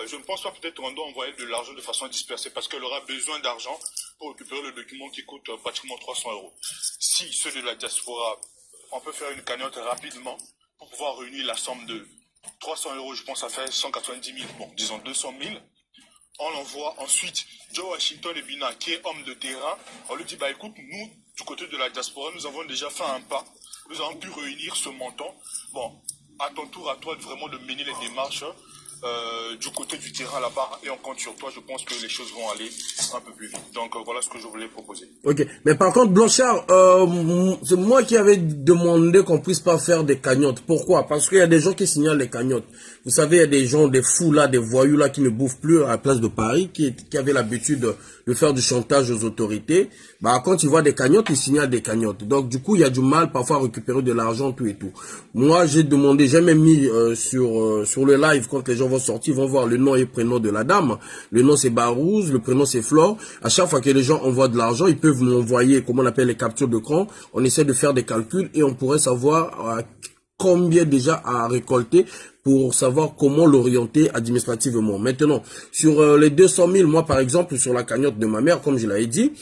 je ne pense pas peut-être qu'on doit envoyer de l'argent de façon dispersée parce qu'elle aura besoin d'argent pour récupérer le document qui coûte pratiquement 300 €. Si ceux de la diaspora, on peut faire une cagnotte rapidement pour pouvoir réunir la somme de 300 €, je pense, ça fait 190 000, bon, disons 200 000. On l'envoie ensuite, Joe Washington et Bina, qui est homme de terrain. On lui dit, bah écoute, nous, du côté de la diaspora, nous avons déjà fait un pas. Nous avons pu réunir ce montant. Bon, à ton tour, à toi vraiment de mener les démarches du côté du terrain là-bas et on compte sur toi. Je pense que les choses vont aller un peu plus vite. Donc voilà ce que je voulais proposer. Ok, mais par contre Blanchard, c'est moi qui avais demandé qu'on puisse pas faire des cagnottes. Pourquoi? Parce qu'il y a des gens qui signalent les cagnottes. Vous savez, il y a des gens, des fous là, des voyous là qui ne bouffent plus à la place de Paris, qui avaient l'habitude de faire du chantage aux autorités. Bah quand ils voient des cagnottes, ils signalent des cagnottes. Donc du coup, il y a du mal parfois à récupérer de l'argent, tout et tout. Moi, j'ai demandé, j'ai même mis sur le live, quand les gens vont sortir, ils vont voir le nom et prénom de la dame. Le nom c'est Barouz, le prénom c'est Flore. À chaque fois que les gens envoient de l'argent, ils peuvent m'envoyer, comment on appelle, les captures d'écran. On essaie de faire des calculs et on pourrait savoir combien déjà à récolter pour savoir comment l'orienter administrativement. Maintenant, sur les 200 000, moi par exemple, sur la cagnotte de ma mère, comme je l'avais dit,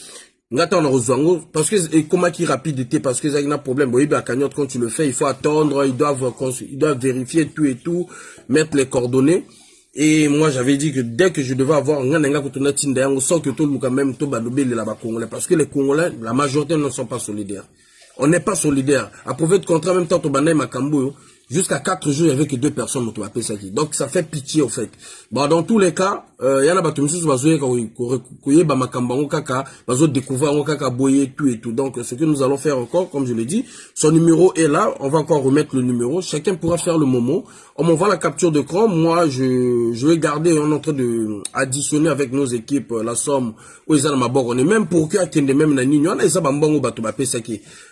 parce que comment qui rapidité, parce que ça y a un problème. Oui, la cagnotte, quand tu le fais, il faut attendre, ils doivent vérifier tout et tout, mettre les coordonnées. Et moi, j'avais dit que dès que je devais avoir parce que les Congolais, la majorité ne sont pas solidaires. On n'est pas solidaires. À prouver de contrat, même temps, Makambo, Jusqu'à 4 jours, il n'y avait que 2 personnes qui m'appellent ça. Donc, ça fait pitié, en fait. Bon, dans tous les cas, il y en a qui ont découvert tout et tout. Donc, ce que nous allons faire encore, comme je l'ai dit, son numéro est là. On va encore remettre le numéro. Chacun pourra faire le moment. On m'envoie la capture d'écran. Moi, je vais garder, on est en train de additionner avec nos équipes la somme où ils ont ma borne. On est même pour qu'il y ait même la ligne. On a ça,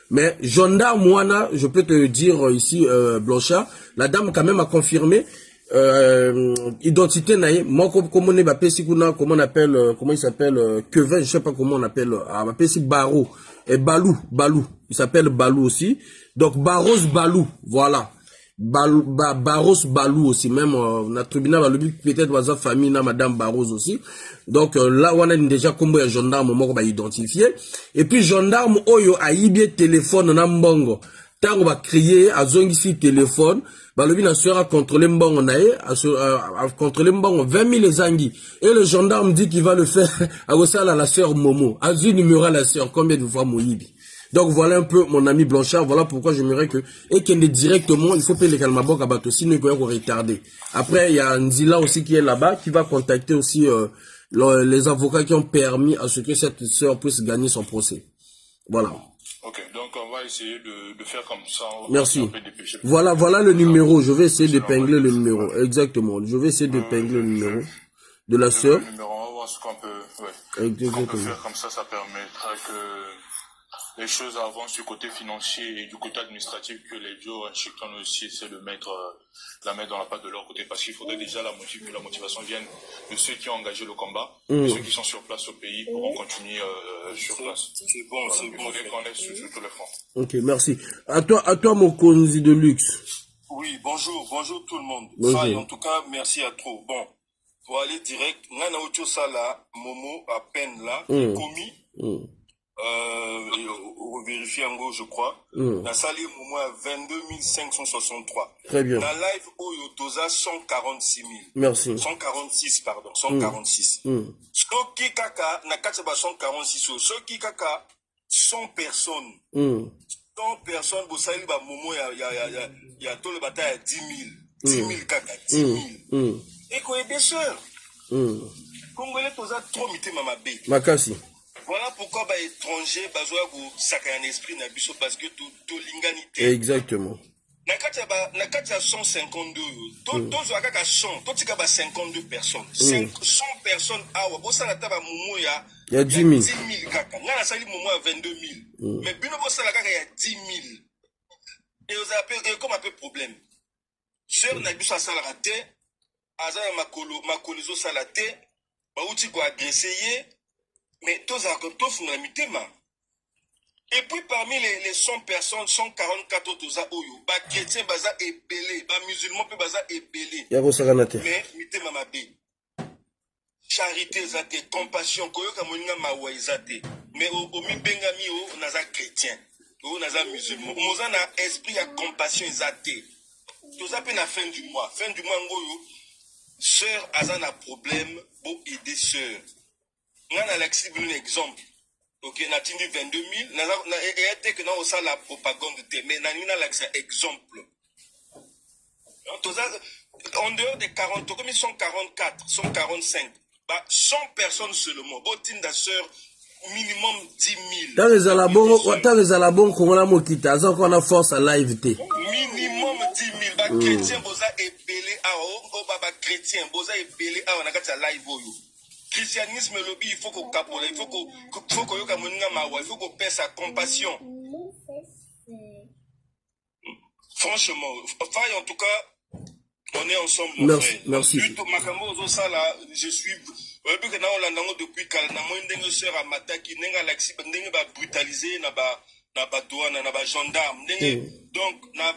mais gendarme, Moana, je peux te dire ici, Blanchard, la dame quand même a confirmé identité naïe. Moi, comment on appelle, comment il s'appelle, Kevin, je sais pas comment on appelle, on appelle ici Barreau et Balou, il s'appelle Balou aussi. Donc Barros Balou, voilà. Barros Balou aussi, même la tribunal le peut-être dans famille na madame Barros aussi. Donc là on a déjà comme un gendarme moko ba identifié et puis gendarme oyo a yibie téléphone na mbongo tango ba crier azongisi téléphone ba lobi na sera contrôler mbongo nae a contrôler mbongo 20 000 ezangi et le gendarme dit qu'il va le faire à Osala la sœur Momo azu numéro la sœur combien de fois moyibi. Donc voilà un peu mon ami Blanchard, voilà pourquoi j'aimerais que, et qu'il est directement, il faut payer les Kalmabok à bateau, sinon il peut encore retarder. Après, il y a Nzila aussi qui est là-bas, qui va contacter aussi les avocats qui ont permis à ce que cette sœur puisse gagner son procès. Voilà. Ok, donc on va essayer de faire comme ça. Merci. Voilà le numéro, je vais essayer d'épingler le numéro, exactement. Je vais essayer d'épingler le numéro de la sœur. Le numéro, on va voir ce qu'on peut, faire comme ça, ça permettra que les choses avancent du côté financier et du côté administratif, que les Joe chacun aussi essaient de mettre la main dans la pâte de leur côté, parce qu'il faudrait déjà que la motivation vienne de ceux qui ont engagé le combat, et ceux qui sont sur place au pays pourront continuer sur place. C'est bon, voilà, il faudrait qu'on est sur tous les fronts. Ok, merci. À toi mon Konzi de luxe. Oui, bonjour tout le monde. Bonjour. En tout cas, merci à trop. Bon, pour aller direct, Nana Ocho Sala, Momo, à peine là, commis. Vérifier en gros, je crois. La salle Momo à 22 563. Très bien. La live Oyo Toza 146 000. Merci. 146, pardon. 146. Soki Kaka, Nakataba 146. Soki Kaka, 100 personnes. 100 personnes, Bosali ba Momo, il y a tout le bataille à 10 000. 10 000 Kaka, 10 000. Et quoi, des sœurs? Congolais Toza trop mité Mamabé. Makasi. Voilà pourquoi les étrangers besoin de sac un esprit na biso parce que to linganité. Exactement. Nakati a 152. Tozo akaka 100, totika ba 52 personnes. 100 personnes awa bosa na taba mumu ya 10 000 kaka. Ngana sali mumu à 22 000. Mais bino bosa la kaka ya 10 000. Et vous appelez comme un peu problème. Sœur na biso sala raté, azana makolizo sala té, ba uti ko agresser. Mais tous à la mitema. Et puis parmi les 100 personnes, 144 autres oyo, ba chrétien baza ebélé, ba musulman pe baza ebélé. Mais mitema mabe. Charité zate, compassion, koyoka moninga mawa zate. Mais au mi bengami o naza chrétien, o naza musulman. Moza na esprit ya compassion zate. Tous à la fin du mois ngoyo, sœur azana problème, bo aider sœur. On a un exemple. Ok, on a 22 000. Et que nous avons la propagande. Mais on a un exemple. En dehors des 40, comme ils sont 44, sont 45, 100 personnes seulement. Botine d'asseur, minimum 10 000. Dans les alabons, qu'on a mokita, on a force à live. Minimum 10 000. Chrétien, boza ébélé, chrétien, boza ébélé, on a un live. Christianisme lobby, il faut qu'on capole, il faut qu'on il faut qu'on pèse sa compassion. Franchement, en tout cas, on est ensemble. Merci, merci. Je suis depuis quand sœur à Mataki, brutalisé, gendarme. Donc, ma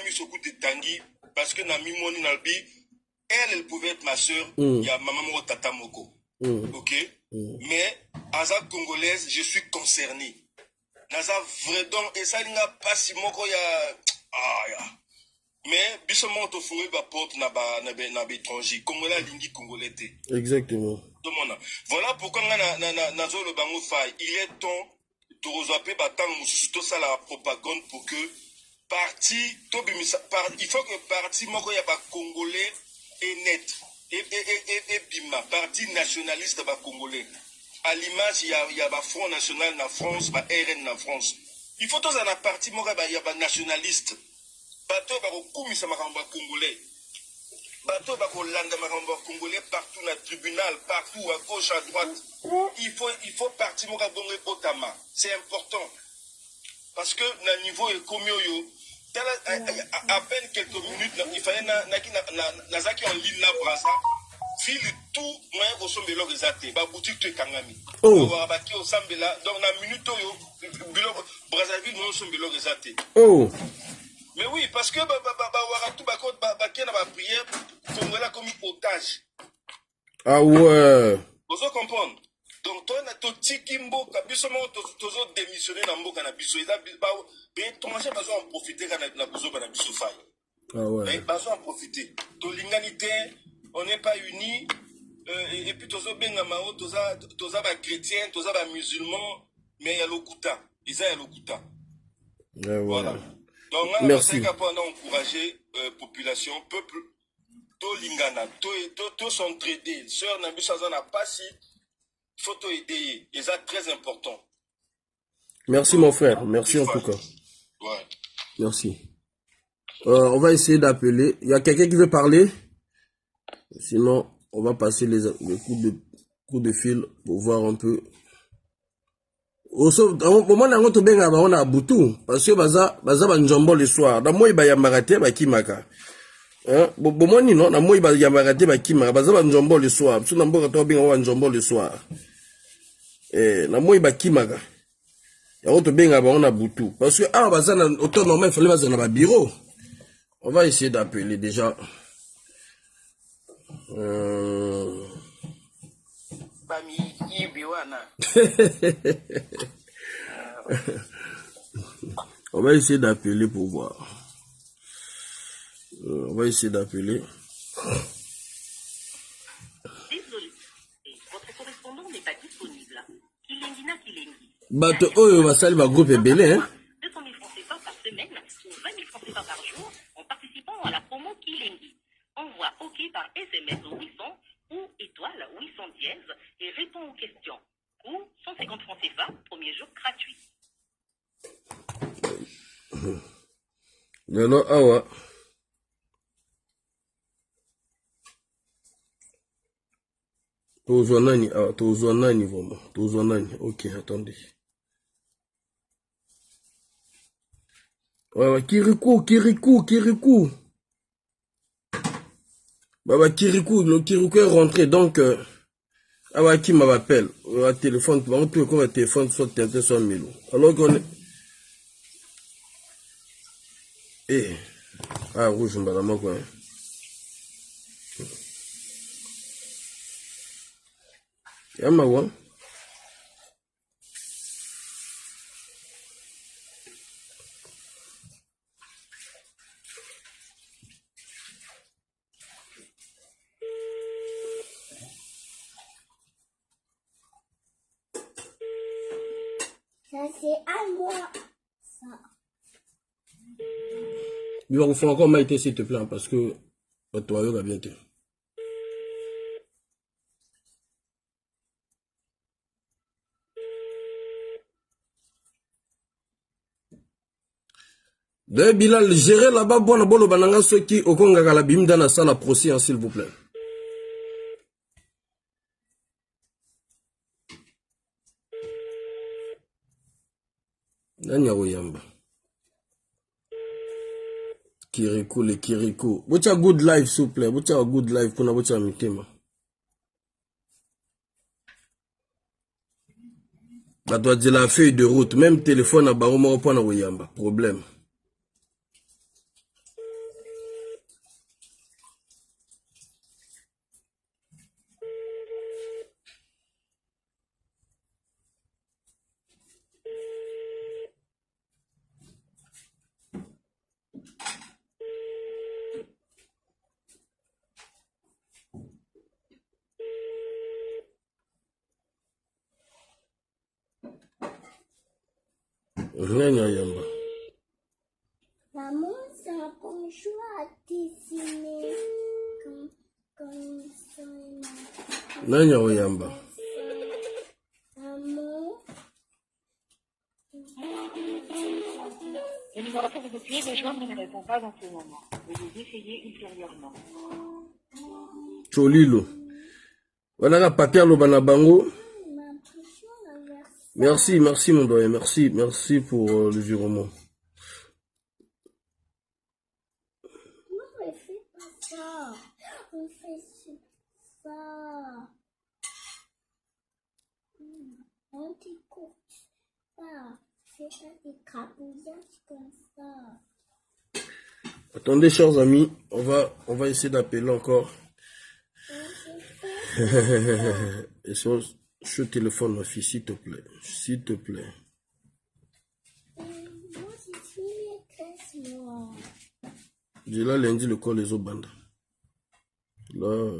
mis au coup de Tanguy, parce que na mimoni nalbi. Elle pouvait être ma soeur, il y a maman Tata Moko. Ok? Mais, Aza congolaise, je suis concerné. Naza vrai donc, et ça n'a pas si moko ya. Mais, bisomon to foué ba porte na étranger. Congolais lingi congolais. Exactement. Voilà pourquoi na zo le bango faille. Il est temps de rezoaper batang mususu to ça la propagande pour que parti, il faut que parti moko ya ba Congolais est net. Et bima, parti nationaliste ba Congolais. À l'image, il y a ba Front National na France, ba RN na France. Il faut tous un parti moko ya ba nationaliste. Bato ba kokumisa makambo ba Congolais. Bato ba kolanda makambo ba Congolais partout na tribunal, partout à gauche à droite. Il faut parti moko bongo botama. C'est important. Parce que le niveau est comme yo. À peine quelques minutes, il fallait nazaki en ligne na brasa. Fil tout moyen au sombe lo rezate. Ba boutique te kangami. Oh. Ba ki au sambela. Donc na minute yo Brazzaville no sombe lo rezate. Oh. Mais oui, parce que waratou ba ko ba ki na ba prière Congolais là comme otage. Ah ouais. Vous comprenez? Donc, toi, tu as dit biso tozo démissionné dans mboka na biso. Ils ont besoin en profiter quand na biso na biso faille. Ah ouais. Besoin en profiter. To l'inganité, on n'est pas unis. Et puis tozo benga mao, toza ba chrétien, toza ba musulman, mais il y a l'okuta. Ils ont l'okuta. Voilà. Donc, là, merci. On a encouragé population, peuple, to lingana, to s'entraider. Sœur na biso na pas si il faut aider, et c'est très important. Merci mon frère, merci en tout cas. Ouais. Merci. On va essayer d'appeler. Il y a quelqu'un qui veut parler? Sinon, on va passer les coups de fil pour voir un peu. Au moment où on a Boutou, parce que baza banjombo le soir. Dans moi, il y a Yambarate, Bakimaka. Bon, non, dans moi, il y a Yambarate, Bakimaka. Baza banjombo le soir. Parce que dans moi, il y a banjombo le soir. Na moi bakimaka ya auto benga ba on a Boutou parce que bazana auto normal il fallait bazana ba bureau. On va essayer d'appeler déjà on va essayer d'appeler pour voir. On va essayer d'appeler. Bato oyo basali ba groupe ebele hein. 200 000 francs CFA par semaine ou 20 000 francs CFA par jour en participant à la promo Kilengi. Envoie OK par SMS au 800 ou étoile 800 dièse et réponds aux questions. Coût 150 francs CFA, premier jour gratuit. Non, awa. Tozwa nani vraiment. Tozwa nani. Ok, attendez. Ouais, Kirikou. Baba Kirikou, le Kirikou est rentré, donc, qui m'appelle, un téléphone, on peut encore un téléphone, soit tenté, soit milo. Alors qu'on est, rouge, madame, quoi. Yamawa. C'est à moi. Ça. Il va vous faire encore Maïté, s'il te plaît, parce que toi, il va bien te. De Bilal, gérez là-bas, bon, bolo bananga, ceux qui, au Congo, la bim, dans la salle à procès, s'il vous plaît. Nanya Oyamba. Kirikou, le Kirikou. Bocha good life, s'il vous plaît. Bocha good life, pour na bocha mitema. La doit dire la feuille de route, même téléphone à Baroma au point na Oyamba. Problème. Maman. Nanya Oyamba. Le numéro que vous essayez de joindre ne répond pas en ce moment. Veuillez essayer ultérieurement. Cholilo. Voilà papier lo bana bango. Merci, merci mon doyen, merci pour le virement. Non, mais fais pas ça. On fait ça. On t'écoute ça. C'est pas des crapouillages comme ça. Attendez, chers amis, on va essayer d'appeler encore. Et sur ce téléphone, ma fille, s'il te plaît. S'il te plaît. Moi, j'ai fini les classes, moi. J'ai là lundi le col des autres bandes. Là.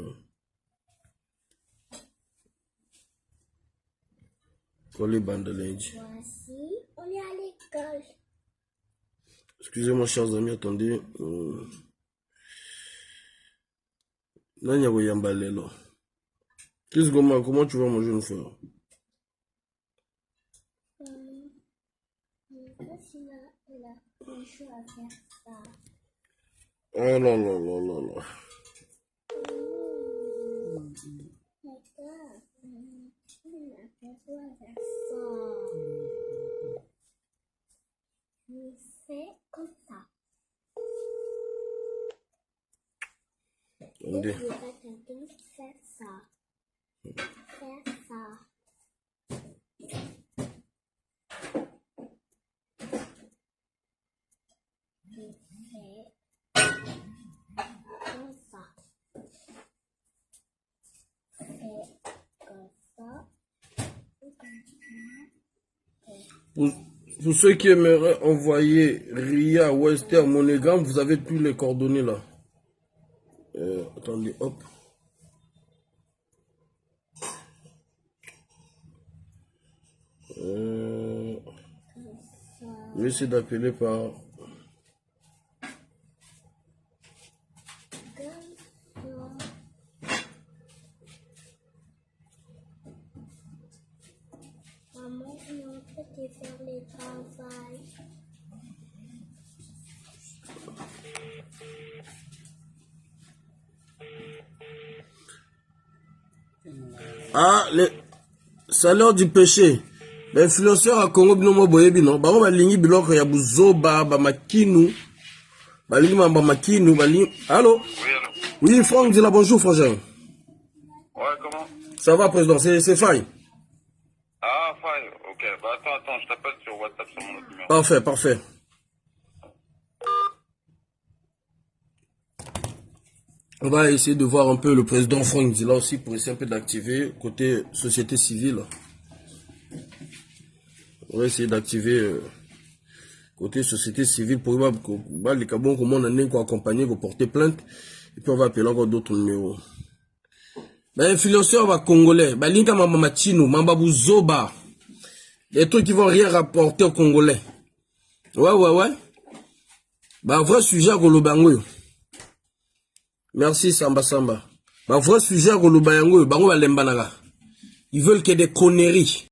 Col les bandes lundi. Voici, on est à l'école. Excusez-moi, chers amis, attendez. Nanya Oyamba Lelo. Qu'est-ce que comment tu vas manger une fois? Il a un jeu à faire ça. Oh là là là là là. Regarde, il a besoin de faire ça. Il fait comme ça. Attendez. Il va t'aider à faire ça. Faire ça. Il fait comme ça. Pour ceux qui aimeraient envoyer Ria, Western, Monogram, vous avez tous les coordonnées là. Attendez, hop. Je vais essayer d'appeler par... Maman, on peut te faire le travail. Ah, le salaire du péché. L'influenceur à Congo binomo boyebi non. Ba ba lingi biloko ya buzoba ba makinu. Ba lingi ba makinu ba lingi. Allô? Oui, Franck dit là bonjour frangin. Ouais, comment? Ça va président, c'est Faye. Ah, Faye, ok. Bah attends, je t'appelle sur WhatsApp sur mon autre numéro. Parfait, parfait. On va essayer de voir un peu le président Franck Dila aussi pour essayer un peu d'activer côté société civile. On va essayer d'activer côté société civile pour les cabons comment on a accompagner pour porter plainte et puis on va appeler encore d'autres numéros. Ben influenceur va congolais, ben linka mama chino, mamba buzoba. Des trucs qui vont rien rapporter aux Congolais. Ouais. Ben vrai sujet à Kolobango. Merci Samba. Ben vrai sujet à Kolobango, bango ba lembanaga. Ils veulent qu'il y ait des conneries.